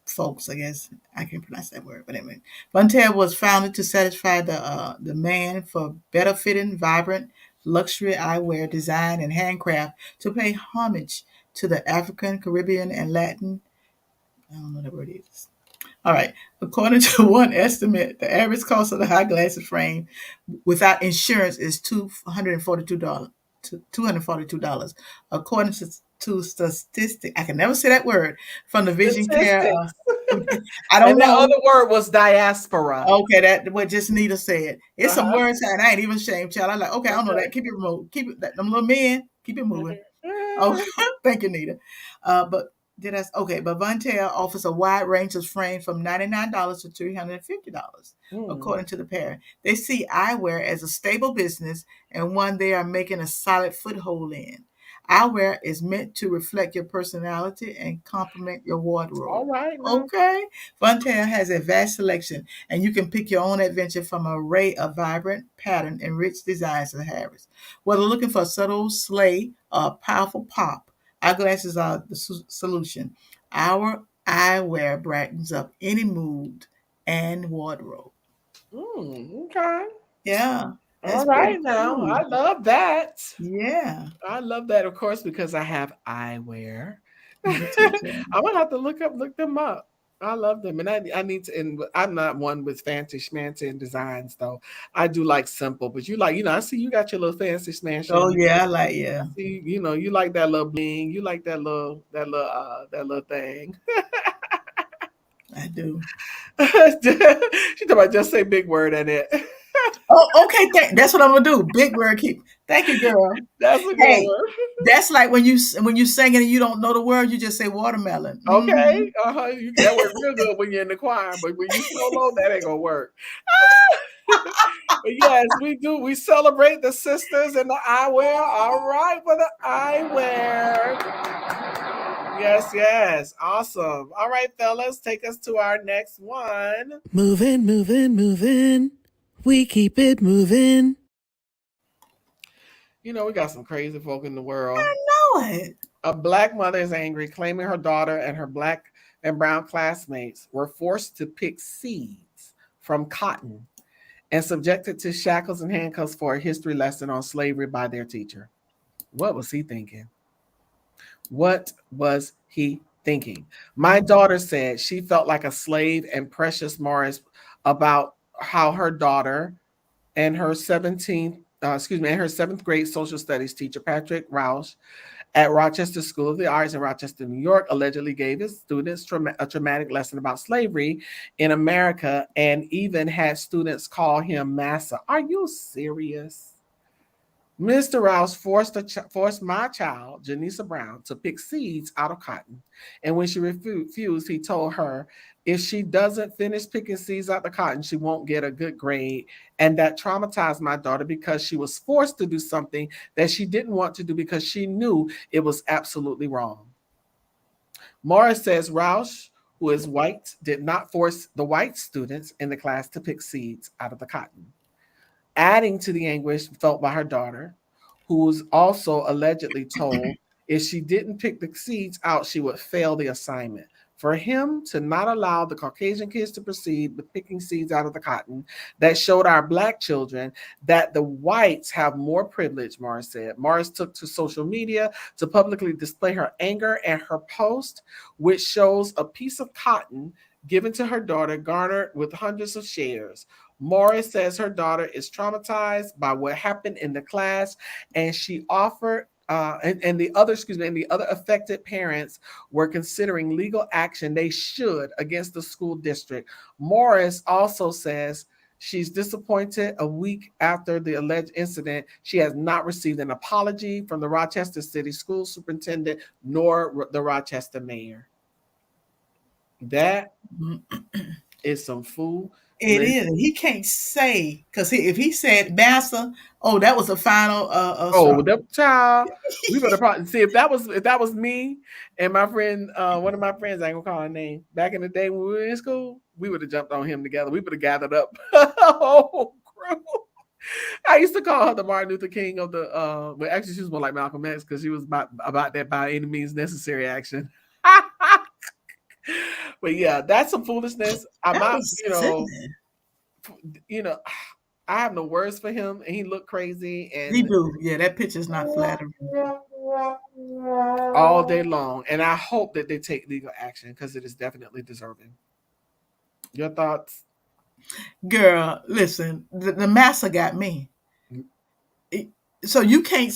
folks. I guess I can't pronounce that word, but anyway, Vontae was founded to satisfy the demand for better fitting, vibrant, luxury eyewear design and handcraft to pay homage to the African, Caribbean, and Latin. I don't know what that word is. All right. According to one estimate, the average cost of the high glasses frame without insurance is $242. $242, according to statistics. I can never say that word from the Vision Care. Statistics. I And don't that know. other word was diaspora. Okay, that what just Nita said. It's some Uh-huh. words, and I ain't even ashamed, child. I'm like, okay, I don't know that. Keep it moving. Keep it. Them little men, keep it moving. Oh, Okay. thank you, Nita. But did I? Okay, but Vontae offers a wide range of frames from $99 to $350, Mm. according to the pair. They see eyewear as a stable business and one they are making a solid foothold in. Eyewear is meant to reflect your personality and complement your wardrobe. All right now. Okay, Vontae has a vast selection, and you can pick your own adventure from an array of vibrant, pattern, and rich designs and habits. Whether looking for a subtle slay or a powerful pop, eyeglasses are the solution. Our eyewear brightens up any mood and wardrobe. Okay. Yeah, All that's pretty right now. cool. I love that. Yeah, I love that, of course, because I have eyewear. me too, child. I'm gonna have to look them up. I love them, and I need to. And I'm not one with fancy schmancy and designs, though. I do like simple, but you like, I see you got your little fancy Oh schmancy. yeah, I like yeah, I see, you like that little bling. You like that little thing. I do. She talking about just say big word in it. Oh, okay. That's what I'm gonna do. Big word keep. Thank you, girl. That's a good Hey, one. that's like when you sing and you don't know the word, you just say watermelon. Okay, Hmm. that work real good when you're in the choir, but when you solo, that ain't gonna work. But yes, we do. We celebrate the sisters and the eyewear. All right for the eyewear. Yes, yes, awesome. All right, fellas, take us to our next one. Moving, moving, moving. We keep it moving. We got some crazy folk in the world. I know it. A black mother is angry, claiming her daughter and her black and brown classmates were forced to pick seeds from cotton and subjected to shackles and handcuffs for a history lesson on slavery by their teacher. What was he thinking? What was he thinking? My daughter said she felt like a slave, and Precious Morris about how her daughter and her 7th grade social studies teacher, Patrick Roush, at Rochester School of the Arts in Rochester, New York, allegedly gave his students a traumatic lesson about slavery in America and even had students call him massa. Are you serious? Mr. Rouse forced my child, Janisa Brown, to pick seeds out of cotton. And when she refused, he told her if she doesn't finish picking seeds out the cotton, she won't get a good grade. And that traumatized my daughter because she was forced to do something that she didn't want to do because she knew it was absolutely wrong. Morris says Roush, who is white, did not force the white students in the class to pick seeds out of the cotton, adding to the anguish felt by her daughter, who was also allegedly told if she didn't pick the seeds out, she would fail the assignment. For him to not allow the Caucasian kids to proceed with picking seeds out of the cotton, that showed our black children that the whites have more privilege, Morris said. Morris took to social media to publicly display her anger, and her post, which shows a piece of cotton given to her daughter, garnered with hundreds of shares. Morris says her daughter is traumatized by what happened in the class, and she offered and the other, and the other affected parents were considering legal action they should against the school district. Morris also says she's disappointed a week after the alleged incident. She has not received an apology from the Rochester City School Superintendent nor the Rochester Mayor. That is some fool. It is. He can't say because if he said massa, oh, that was a final Oh, straw. that child. We better probably see if that was me and my friend, one of my friends, I ain't gonna call her name. Back in the day when we were in school, we would have jumped on him together. We would have gathered up a whole crew. I used to call her the Martin Luther King of the well, actually she was more like Malcolm X because she was about that by any means necessary action. But yeah, that's some foolishness. I'm That not, was sickening. you know, I have no words for him, and he looked crazy, He and do. Yeah, that picture's not flattering. all day long. And I hope that they take legal action because it is definitely deserving. Your thoughts? Girl, listen, the massa got me. So he can't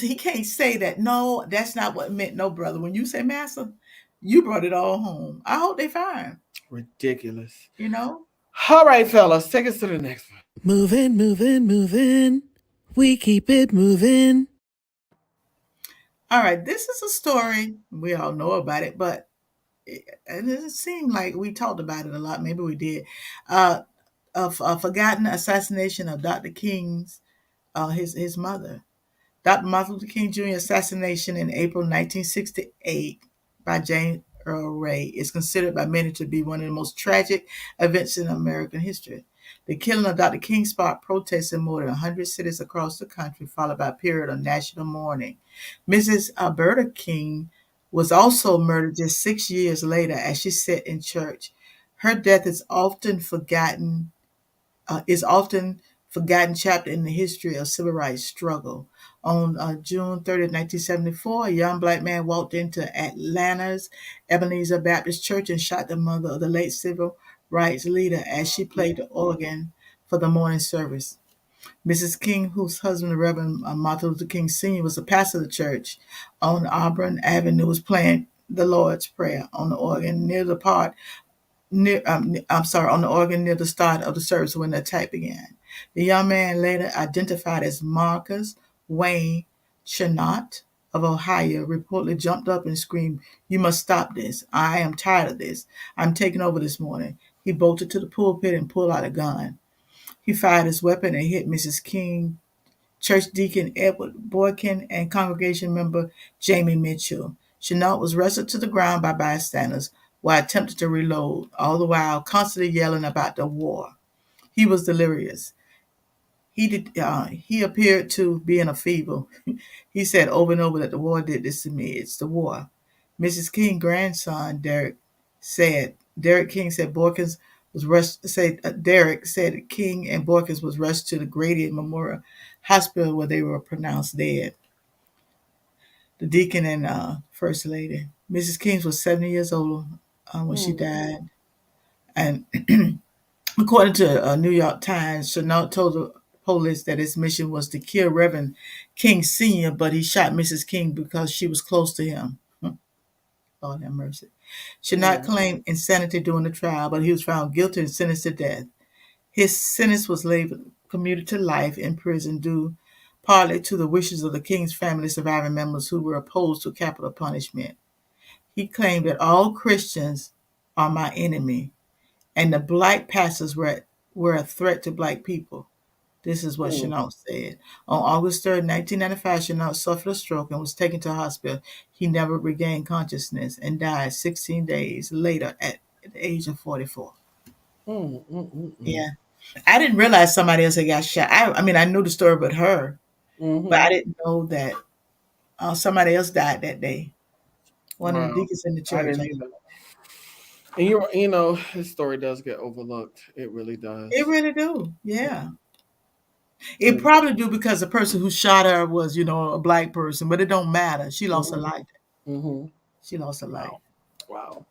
say that. No, that's not what it meant. No, brother. When you say massa, you brought it all home. I hope they fine. Ridiculous. You know. All right, fellas, take us to the next one. Moving, moving, moving. We keep it moving. All right, this is a story we all know about it, but and it seemed like we talked about it a lot. Maybe we did. Uh, of a forgotten assassination of Dr. King's his mother. Dr. Martin Luther King Jr. assassination in April 1968 by James Earl Ray is considered by many to be one of the most tragic events in American history. The killing of Dr. King sparked protests in more than 100 cities across the country, followed by a period of national mourning. Mrs. Alberta King was also murdered just 6 years later as she sat in church. Her death is often forgotten chapter in the history of civil rights struggle. On June 30th, 1974, a young black man walked into Atlanta's Ebenezer Baptist Church and shot the mother of the late civil rights leader as she played the organ for the morning service. Mrs. King, whose husband, the Reverend Martin Luther King Sr., was the pastor of the church on Auburn Avenue, was playing the Lord's Prayer on the organ on the organ near the start of the service when the attack began. The young man, later identified as Marcus Wayne Chanot of Ohio, reportedly jumped up and screamed, "You must stop this. I am tired of this. I'm taking over this morning." He bolted to the pulpit and pulled out a gun. He fired his weapon and hit Mrs. King, Church Deacon Edward Boykin, and congregation member Jamie Mitchell. Chenault was wrestled to the ground by bystanders while attempting to reload, all the while constantly yelling about the war. He was delirious. He appeared to be in a fever. He said over and over that the war did this to me. It's the war. Mrs. King's grandson Derek King said Borkins was rushed. Derek said King and Borkins was rushed to the Grady Memorial Hospital where they were pronounced dead. The deacon and first lady. Mrs. King was 70 years old when she died, and according to New York Times, Chanel told the police that his mission was to kill Reverend King Sr., but he shot Mrs. King because she was close to him. Lord have mercy. Chanel claimed insanity during the trial, but he was found guilty and sentenced to death. His sentence was commuted to life in prison due partly to the wishes of the King's family surviving members who were opposed to capital punishment. He claimed that all Christians are my enemy, and the black pastors were a threat to black people. This is what Chenault said. On August 3rd, 1995, Chenault suffered a stroke and was taken to a hospital. He never regained consciousness and died 16 days later at the age of 44. Yeah. I didn't realize somebody else had got shot. I mean, I knew the story about her, but I didn't know that somebody else died that day. One of the deacons in the I church. didn't either. And you know, his story does get overlooked. It really does. It really do. Yeah. It probably do because the person who shot her was, a black person, but it don't matter. She lost her life. She lost her life. Wow.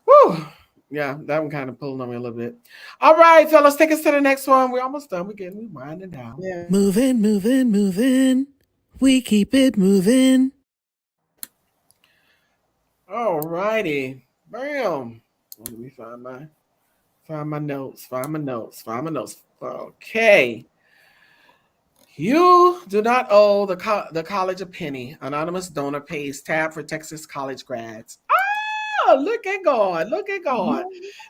Woo! Yeah, that one kind of pulling on me a little bit. All right, fellas, take us to the next one. We're almost done. We're winding down. Yeah. Moving, moving, moving. We keep it moving. All righty. Bam. Let me find my notes. Okay. You do not owe the college a penny. Anonymous donor pays tab for Texas college grads. Look at God.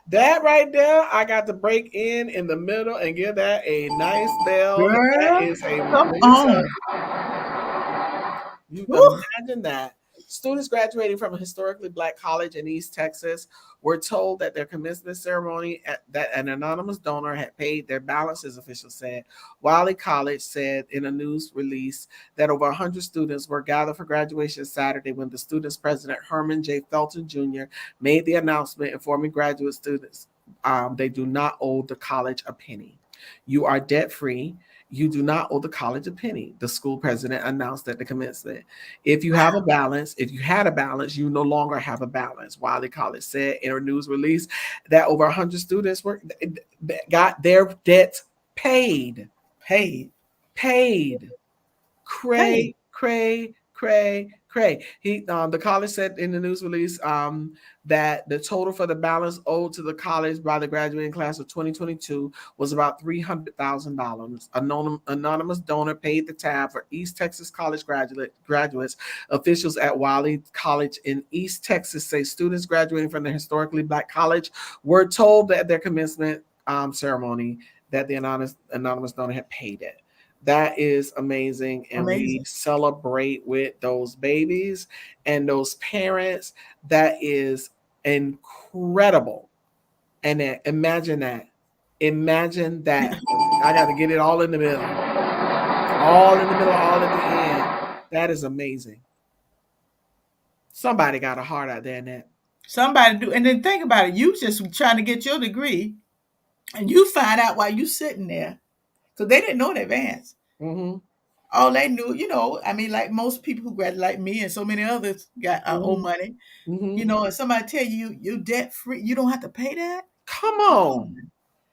That right there, I got to break in the middle and give that a nice bell. Girl, that is a come on. You can imagine that. Students graduating from a historically black college in East Texas were told that their commencement ceremony that an anonymous donor had paid their balance, as officials said. Wiley College said in a news release that over 100 students were gathered for graduation Saturday when the student's president, Herman J. Felton Jr., made the announcement informing graduate students they do not owe the college a penny. You are debt-free. You do not owe the college a penny, the school president announced at the commencement. If you had a balance, you no longer have a balance. Wiley College said in a news release that over 100 students got their debts paid. Cray, Hey, cray, cray, cray. The college said in the news release that the total for the balance owed to the college by the graduating class of 2022 was about $300,000. Anonymous donor paid the tab for East Texas College graduates. Officials at Wiley College in East Texas say students graduating from the historically black college were told that their commencement ceremony that the anonymous donor had paid it. That is amazing. And we amazing. celebrate with those babies and those parents. That is incredible. And then imagine that. Imagine that. I got to get it all in the middle. All in the middle, all at the end. That is amazing. Somebody got a heart out there, Annette. Somebody do, and then think about it. You just trying to get your degree, and you find out while you sitting there, because they didn't know in advance. Mm-hmm. All they knew, I mean, like most people who graduate, like me and so many others got owe Mm-hmm. money. Mm-hmm. And somebody tell you you're debt free, you don't have to pay that. Come Come on. on,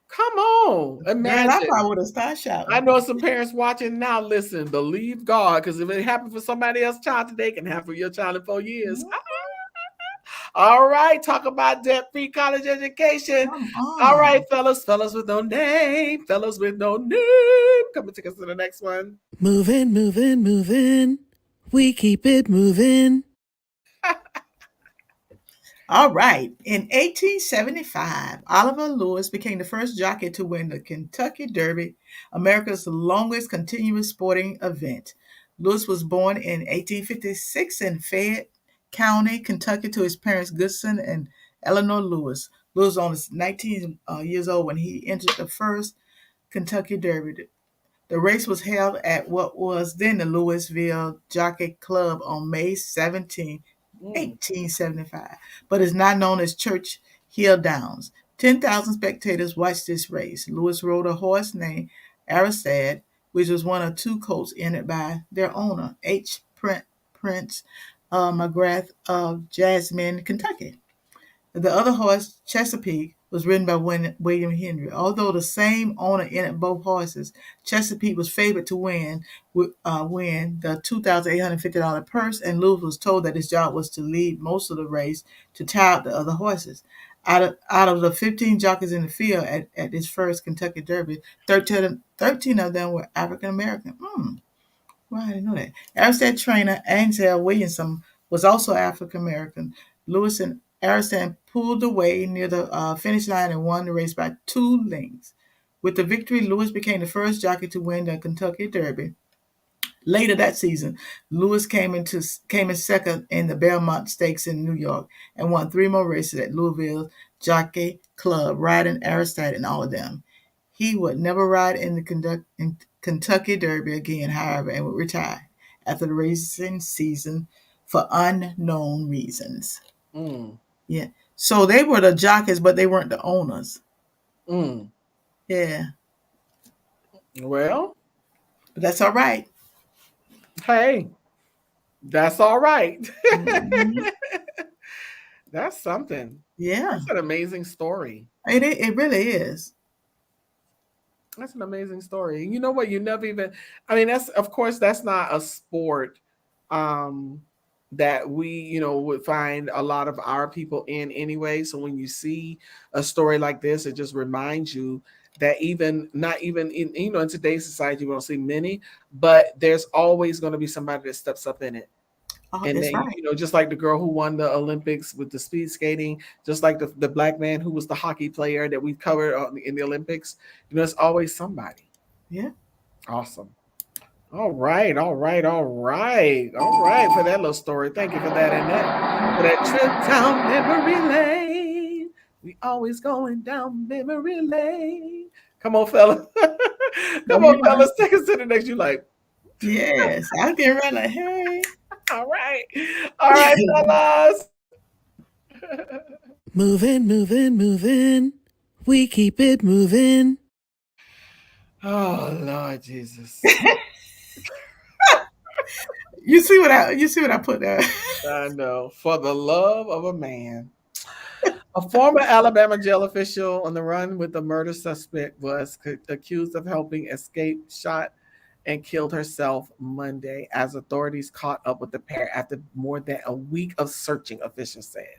Come on. girl, I Imagine. probably would have started I shouting. know some parents watching now. Listen, believe God, because if it happened for somebody else's child today, it can happen for your child in 4 years. Mhm. All right, talk about debt-free college education. Come All right, on. fellas with no name, fellas with no name. Come and take us to the next one. Moving, moving, moving. We keep it moving. All right. In 1875, Oliver Lewis became the first jockey to win the Kentucky Derby, America's longest continuous sporting event. Lewis was born in 1856 in Fayette County, Kentucky, to his parents Goodson and Eleanor Lewis. Lewis was only 19 years old when he entered the first Kentucky Derby. The race was held at what was then the Louisville Jockey Club on May 17, Mm, 1875, but is now known as Church Hill Downs. 10,000 spectators watched this race. Lewis rode a horse named Aristide, which was one of two colts entered by their owner, Prince McGrath of Jasmine, Kentucky. The other horse, Chesapeake, was ridden by William Henry. Although the same owner entered both horses, Chesapeake was favored to win the $2,850 purse, and Lewis was told that his job was to lead most of the race to tie up the other horses. Out of the 15 jockeys in the field at this first Kentucky Derby, 13 of them were African American. Well, I didn't know that. Aristide trainer Ansel Williamson was also African American. Lewis and Aristide pulled away near the finish line and won the race by 2 lengths. With the victory, Lewis became the first jockey to win the Kentucky Derby. Later that season, Lewis came in second in the Belmont Stakes in New York and won 3 more races at Louisville Jockey Club, riding Aristide in all of them. He would never ride in the Kentucky Derby again, however, and would retire after the racing season for unknown reasons. mm, Yeah. So they were the jockeys, but they weren't the owners. mm. Yeah. Well, But that's all right. hey, that's all right. Mhm. That's something. Yeah. That's an amazing story. It really is. That's an amazing story. And you know what? You never even, I mean, that's, of course, that's not a sport um, that we, would find a lot of our people in anyway. So when you see a story like this, it just reminds you that even, not even in today's society, we don't see many, but there's always going to be somebody that steps up in it. Oh, And that's then, right. just like the girl who won the Olympics with the speed skating, just like the black man who was the hockey player that we've covered in the Olympics, it's always somebody. Yeah. Awesome. All right, all right, all right, all right for that little story. Thank you for that, Annette. For that trip down memory lane. We always going down memory lane. Come on, fellas. Well, Come on, fellas. Take us to the next. You like, yes. I was getting ready like, hey. all right. All right, fellas. Moving, moving, moving. We keep it moving. Oh, Lord Jesus. You see what I put there? I know. For the love of a man. A former Alabama jail official on the run with the murder suspect was accused of helping escape shot and killed herself Monday as authorities caught up with the pair after more than a week of searching, officials said.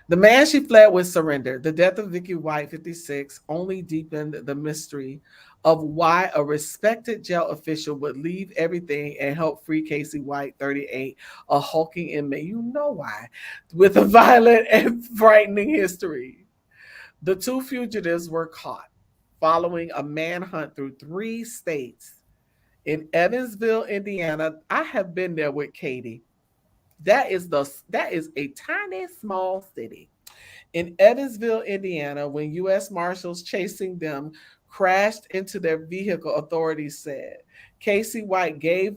The man she fled with surrendered. The death of Vicky White, 56, only deepened the mystery of why a respected jail official would leave everything and help free Casey White, 38, a hulking inmate. You know why? With a violent and frightening history. The two fugitives were caught following a manhunt through 3 states. In Evansville, Indiana, I have been there with Katie. That is a tiny small city. In Evansville, Indiana, when U.S. Marshals chasing them crashed into their vehicle, authorities said. Casey White gave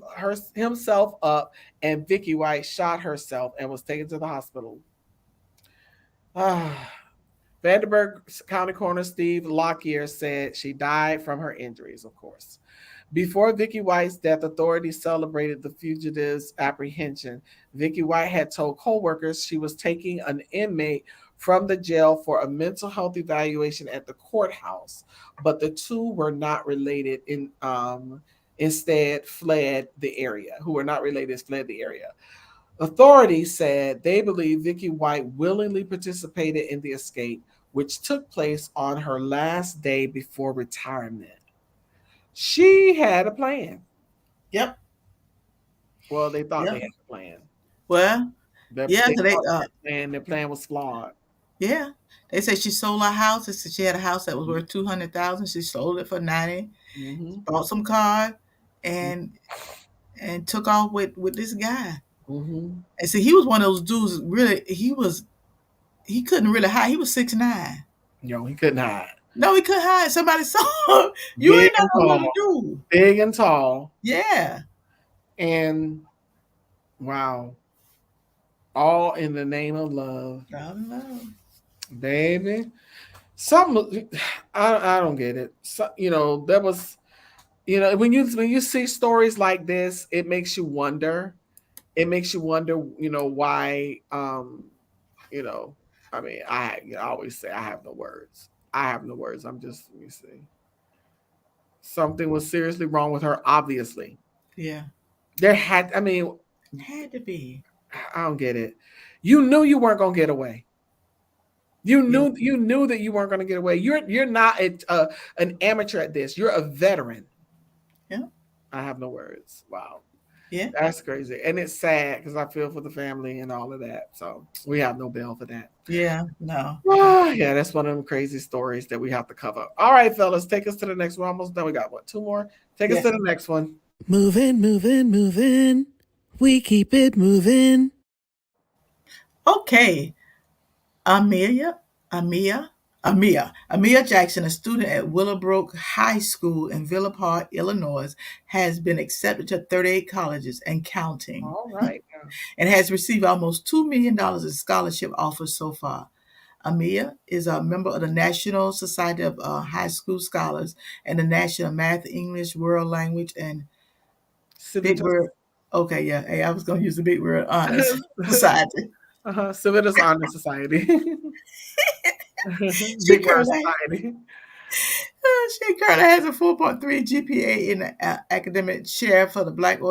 himself up, and Vicky White shot herself and was taken to the hospital. Ah. Vanderburgh County Coroner Steve Lockyer said she died from her injuries, of course. Before Vicky White's death, authorities celebrated the fugitive's apprehension. Vicky White had told coworkers she was taking an inmate from the jail for a mental health evaluation at the courthouse, but the two were not related. Instead fled the area. Who were not related fled the area. Authorities said they believe Vicky White willingly participated in the escape, which took place on her last day before retirement. She had a plan. Yep. Well, they thought Yep. they had a plan. Well, yeah, They so they thought their plan was flawed. yeah. They said she sold her house. They said she had a house that was worth 200,000. She sold it for 90. Mm-hmm. Bought some cars, and took off with this guy. Mm-hmm. And see, he was one of those dudes. Really, he couldn't really hide. He was 6'9". Yo, he couldn't hide. No, he couldn't hide. Somebody saw him. You Big ain't and not tall. gonna do. Big and tall. Yeah. And wow. All in the name of love. I don't know. Baby. Something I don't get it. So, there was when you see stories like this, it makes you wonder. It makes you wonder, why I mean, I always say I have no words. I have no words. I'm just, let me see. Something was seriously wrong with her, obviously. Yeah. Had to be. I don't get it. You knew you weren't gonna get away. You knew that you weren't gonna get away. You're not an amateur at this. You're a veteran. Yeah. I have no words. Wow. Yeah. That's crazy. And it's sad because I feel for the family and all of that. So we have no bail for that. Yeah, no. Oh, yeah, that's one of them crazy stories that we have to cover. All right, fellas, take us to the next one. Almost done. We got what, 2 more? Take us to the next one. Moving, moving, moving. We keep it moving. Okay. Amia Jackson, a student at Willowbrook High School in Villa Park, Illinois, has been accepted to 38 colleges and counting. All right. And has received almost $2 million in scholarship offers so far. Amia is a member of the National Society of High School Scholars and the National Math, English, World Language, and Big Word. Okay, yeah. Hey, I was going to use the Big Word Honors Society. Civitas Honor Society. Big Word Society. She currently has a 4.3 GPA in the academic chair for the Black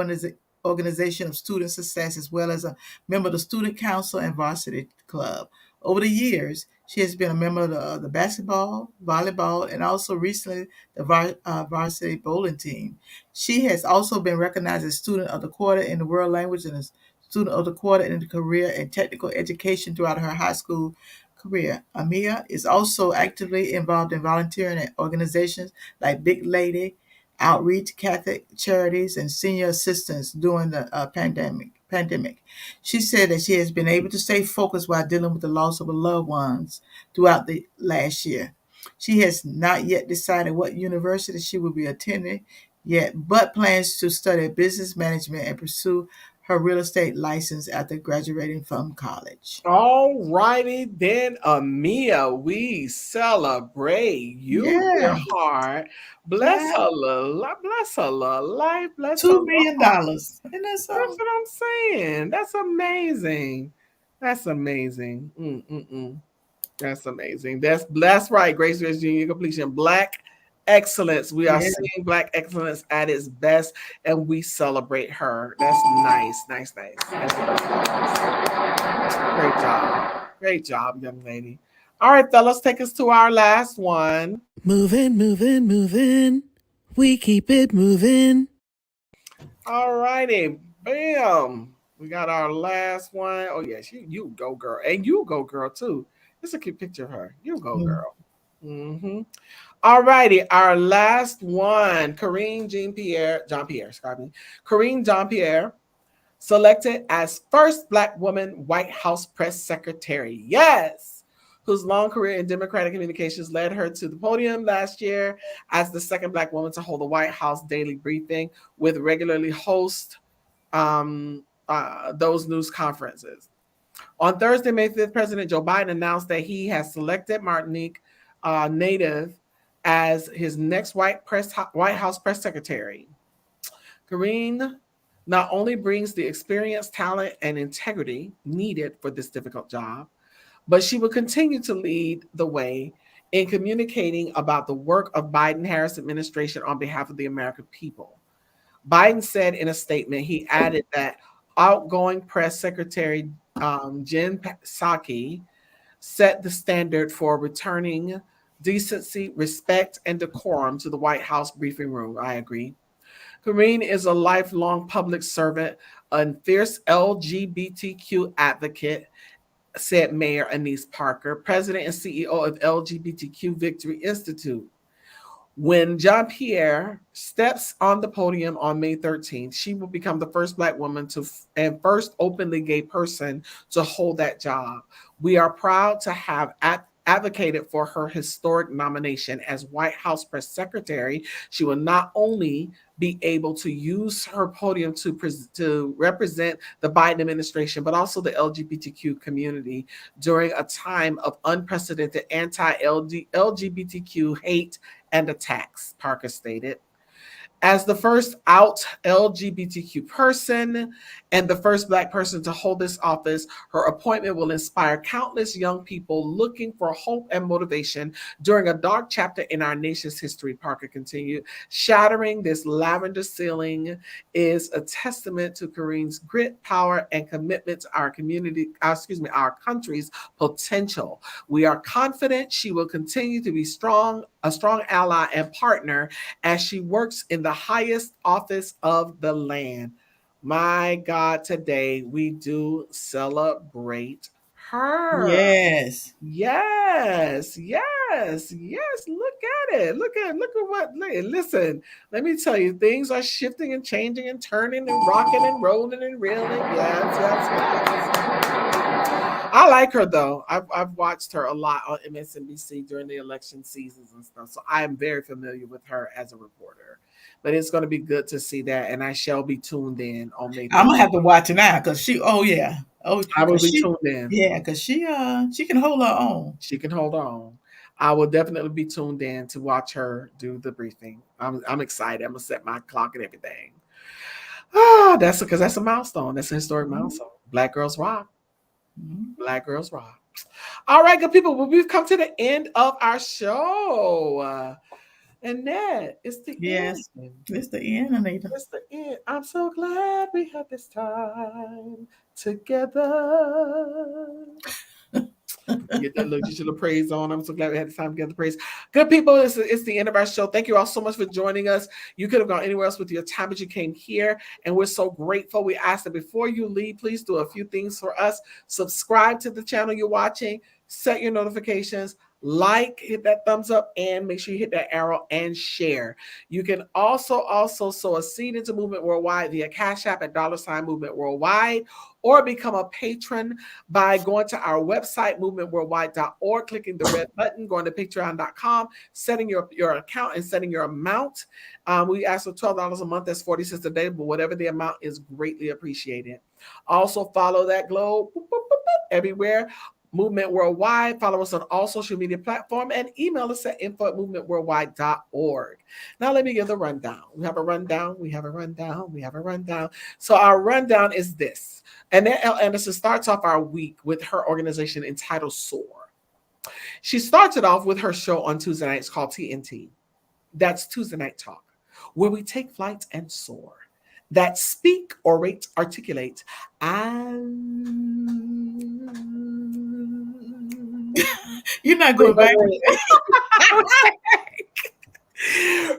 Organization of Student Success, as well as a member of the Student Council and Varsity Club. Over the years, she has been a member of the basketball, volleyball, and also recently the varsity bowling team. She has also been recognized as Student of the Quarter in the World Language and as Student of the Quarter in the Career and Technical Education throughout her high school career. Amia is also actively involved in volunteering at organizations like Big Lady, Outreach, Catholic Charities, and Senior Assistance during the pandemic. She said that she has been able to stay focused while dealing with the loss of her loved ones throughout the last year. She has not yet decided what university she will be attending yet, but plans to study business management and pursue her real estate license after graduating from college. All righty then, Amia, we celebrate you, dear heart. Bless her life, bless $2 million. Isn't that something? That's what I'm saying. That's amazing. That's amazing. That's amazing. That's right. Grace Junior completion. Black excellence. We are Yeah. seeing Black excellence at its best, and we celebrate her. That's nice, nice, nice. Great job. Great job, young lady. All right, fellas, take us to our last one. Moving, moving, moving. We keep it moving. All righty. Bam. We got our last one. Oh, yes, you go, girl. And you go, girl, too. This is a cute picture of her. You go, Mm. girl. Mm-hmm. All righty. Our last one. Corinne Jean Pierre, selected as first Black woman White House press secretary. Yes. Whose long career in Democratic communications led her to the podium last year as the second Black woman to hold a White House daily briefing with regularly host those news conferences. On Thursday, May 5th, President Joe Biden announced that he has selected Martinique native as his next White House press secretary. Karine not only brings the experience, talent, and integrity needed for this difficult job, but she will continue to lead the way in communicating about the work of Biden-Harris administration on behalf of the American people. Biden said in a statement, he added that outgoing press secretary Jen Psaki set the standard for returning decency, respect, and decorum to the White House briefing room. I agree. Karine is a lifelong public servant, a fierce LGBTQ advocate, said Mayor Anise Parker, president and CEO of LGBTQ Victory Institute. When Jean Pierre steps on the podium on May 13th, she will become the first Black woman and first openly gay person to hold that job. We are proud to have advocated for her historic nomination as White House press secretary. She will not only be able to use her podium to represent the Biden administration, but also the LGBTQ community during a time of unprecedented anti-LGBTQ hate and attacks, Parker stated. As the first out LGBTQ person and the first Black person to hold this office, her appointment will inspire countless young people looking for hope and motivation during a dark chapter in our nation's history, Parker continued. Shattering this lavender ceiling is a testament to Karine's grit, power, and commitment to our our country's potential. We are confident she will continue to be a strong ally and partner as she works in the highest office of the land. My God, today we do celebrate her. Yes. Yes, yes, yes. Look at it. Look at what. Listen, let me tell you, things are shifting and changing and turning and rocking and rolling and reeling. Yes, yes, yes. I like her though. I've watched her a lot on MSNBC during the election seasons and stuff, so I am very familiar with her as a reporter. But it's going to be good to see that, and I shall be tuned in on May 13th. I'm gonna have to watch it now because she. Oh yeah. Oh, I will because be she. tuned in. Yeah, because she can hold her own. She can hold on. I will definitely be tuned in to watch her do the briefing. I'm excited. I'm gonna set my clock and everything. That's because that's a milestone. That's a historic milestone. Black girls rock. Black girls rock. All right, good people. Well, we've come to the end of our show. Annette, it's the Yes, end. it's the end, Anita. It's the end. I'm so glad we had this time together. Get that little praise on. I'm so glad we had this time together. Praise. Good people, it's the end of our show. Thank you all so much for joining us. You could have gone anywhere else with your time, but you came here, and we're so grateful. We ask that before you leave, please do a few things for us. Subscribe to the channel you're watching. Set your notifications. Hit that thumbs up, and make sure you hit that arrow and share. You can also sow a seed into Movement Worldwide via Cash App at $ Movement Worldwide, or become a patron by going to our website, movementworldwide.org, clicking the red button, going to patreon.com, setting your account and setting your amount. We ask for $12 a month. That's 40 cents a day, but whatever the amount is greatly appreciated. Also follow that globe everywhere. Movement Worldwide. Follow us on all social media platforms and email us at info@movementworldwide.org. Now let me give the rundown. We have a rundown. So our rundown is this. Annette L. Anderson starts off our week with her organization entitled SOAR. She starts it off with her show on Tuesday nights called TNT. That's Tuesday Night Talk, where we take flight and soar. That speak, orate, articulate, and You're not going back.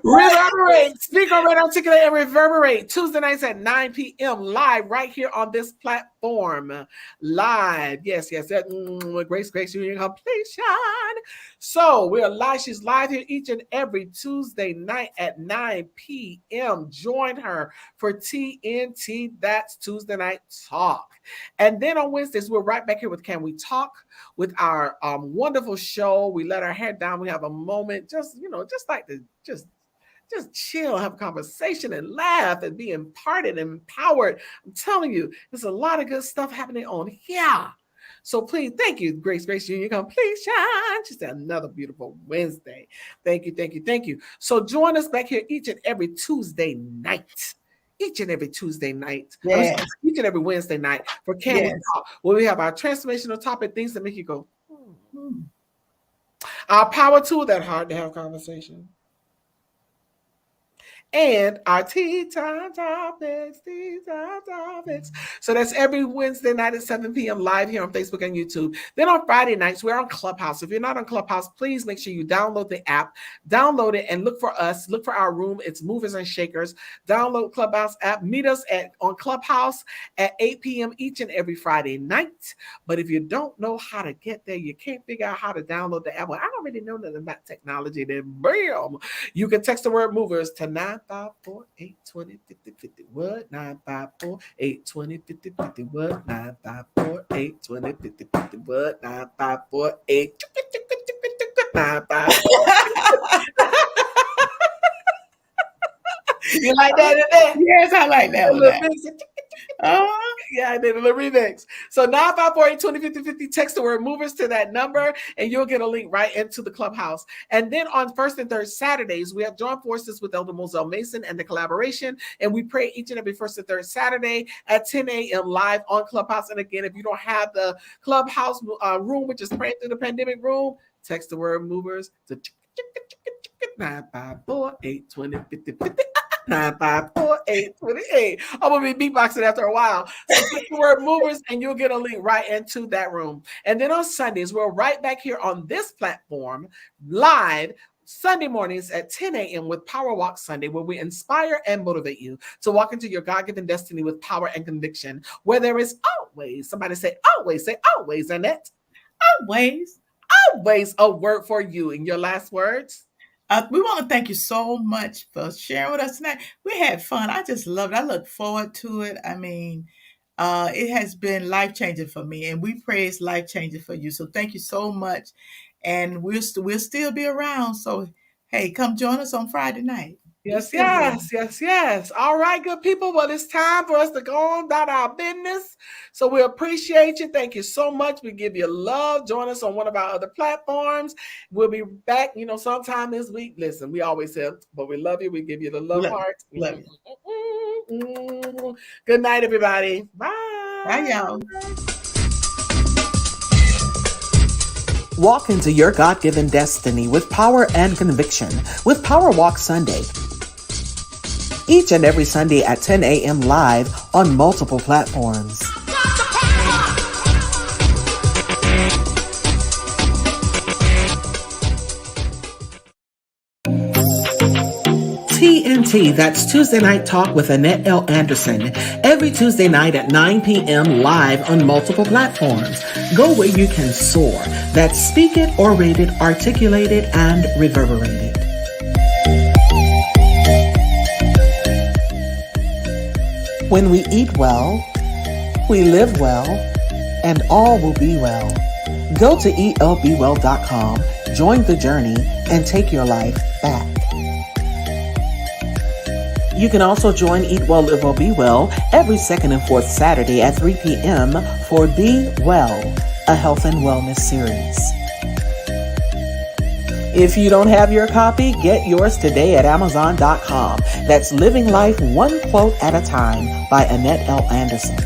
Reverberate, speak, orate, articulate, and reverberate. Tuesday nights at 9 p.m. live right here on this platform. Live. Yes. Grace, union completion. So we're live. She's live here each and every Tuesday night at 9 p.m. Join her for TNT. That's Tuesday Night Talk. And then on Wednesdays, we're right back here with Can We Talk? With our wonderful show. We let our head down. We have a moment, just like to just chill, have a conversation and laugh and be imparted and empowered. I'm telling you, there's a lot of good stuff happening on here. So please, thank you, Grace Union Completion. Just another beautiful Wednesday. Thank you. So join us back here each and every Tuesday night. Each and every Tuesday night, each and every Wednesday night for Can We Talk, where we have our transformational topic, things that make you go, Our power tool, that hard to have conversation. And our tea time topics. So that's every Wednesday night at 7 p.m. live here on Facebook and YouTube. Then on Friday nights, we're on Clubhouse. If you're not on Clubhouse, please make sure you download the app, download it, and look for us. Look for our room. It's Movers and Shakers. Download Clubhouse app. Meet us on Clubhouse at 8 p.m. each and every Friday night. But if you don't know how to get there, you can't figure out how to download the app. Well, I don't really know nothing about technology. Then bam, you can text the word Movers to 954-820-5050. What? 954-820-5050. What? 954-820-5050. What? 954-8. You like that? Yes, I like that one. Yeah, I did a little remix. So 954-820-5050, text the word Movers to that number, and you'll get a link right into the Clubhouse. And then on first and third Saturdays, we have joined forces with Elder Moselle Mason and the collaboration, and we pray each and every first and third Saturday at 10 a.m. live on Clubhouse. And again, if you don't have the Clubhouse room, which is Praying Through the Pandemic room, text the word Movers to 954-820-5050. 954-828. I'm gonna be beatboxing after a while. So click the word Movers and you'll get a link right into that room. And then on Sundays, we're right back here on this platform live Sunday mornings at 10 a.m. with Power Walk Sunday, where we inspire and motivate you to walk into your God-given destiny with power and conviction, where there is always, somebody say always, Annette. Always A word for you. In your last words? We want to thank you so much for sharing with us tonight. We had fun. I just loved it. I look forward to it. I mean, it has been life-changing for me, and we pray it's life-changing for you. So thank you so much. And we'll still be around. So, hey, come join us on Friday night. Yes. All right, good people. Well, it's time for us to go on about our business. So we appreciate you. Thank you so much. We give you love. Join us on one of our other platforms. We'll be back, sometime this week. Listen, we always say, but we love you. We give you the love heart. Love you. Good night, everybody. Bye. Bye, y'all. Walk into your God-given destiny with power and conviction with Power Walk Sunday. Each and every Sunday at 10 a.m. live on multiple platforms. TNT, that's Tuesday Night Talk with Annette L. Anderson. Every Tuesday night at 9 p.m. live on multiple platforms. Go where you can soar. That's speak it, orate it, articulate it, and reverberate it. When we eat well, we live well, and all will be well. Go to elbewell.com, join the journey, and take your life back. You can also join Eat Well, Live Well, Be Well every second and fourth Saturday at 3 p.m. for Be Well, a health and wellness series. If you don't have your copy, get yours today at Amazon.com. That's Living Life One Quote at a Time by Annette L. Anderson.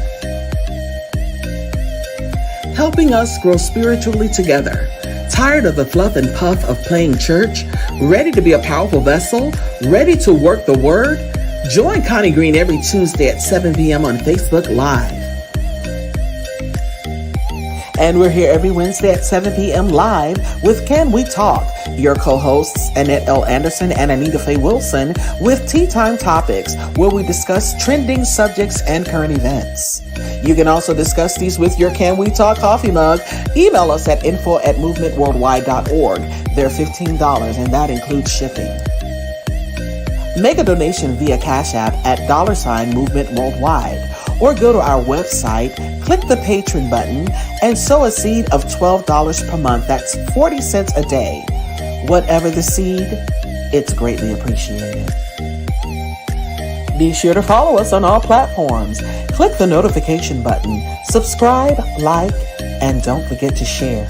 Helping us grow spiritually together. Tired of the fluff and puff of playing church? Ready to be a powerful vessel? Ready to work the word? Join Connie Green every Tuesday at 7 p.m. on Facebook Live. And we're here every Wednesday at 7 p.m. live with Can We Talk? Your co-hosts, Annette L. Anderson and Anita Faye Wilson, with Tea Time Topics, where we discuss trending subjects and current events. You can also discuss these with your Can We Talk coffee mug. Email us at info@movementworldwide.org. They're $15, and that includes shipping. Make a donation via Cash App at $Movement Worldwide, or go to our website, click the Patreon button, and sow a seed of $12 per month. That's 40 cents a day. Whatever the seed, it's greatly appreciated. Be sure to follow us on all platforms. Click the notification button, subscribe, like, and don't forget to share.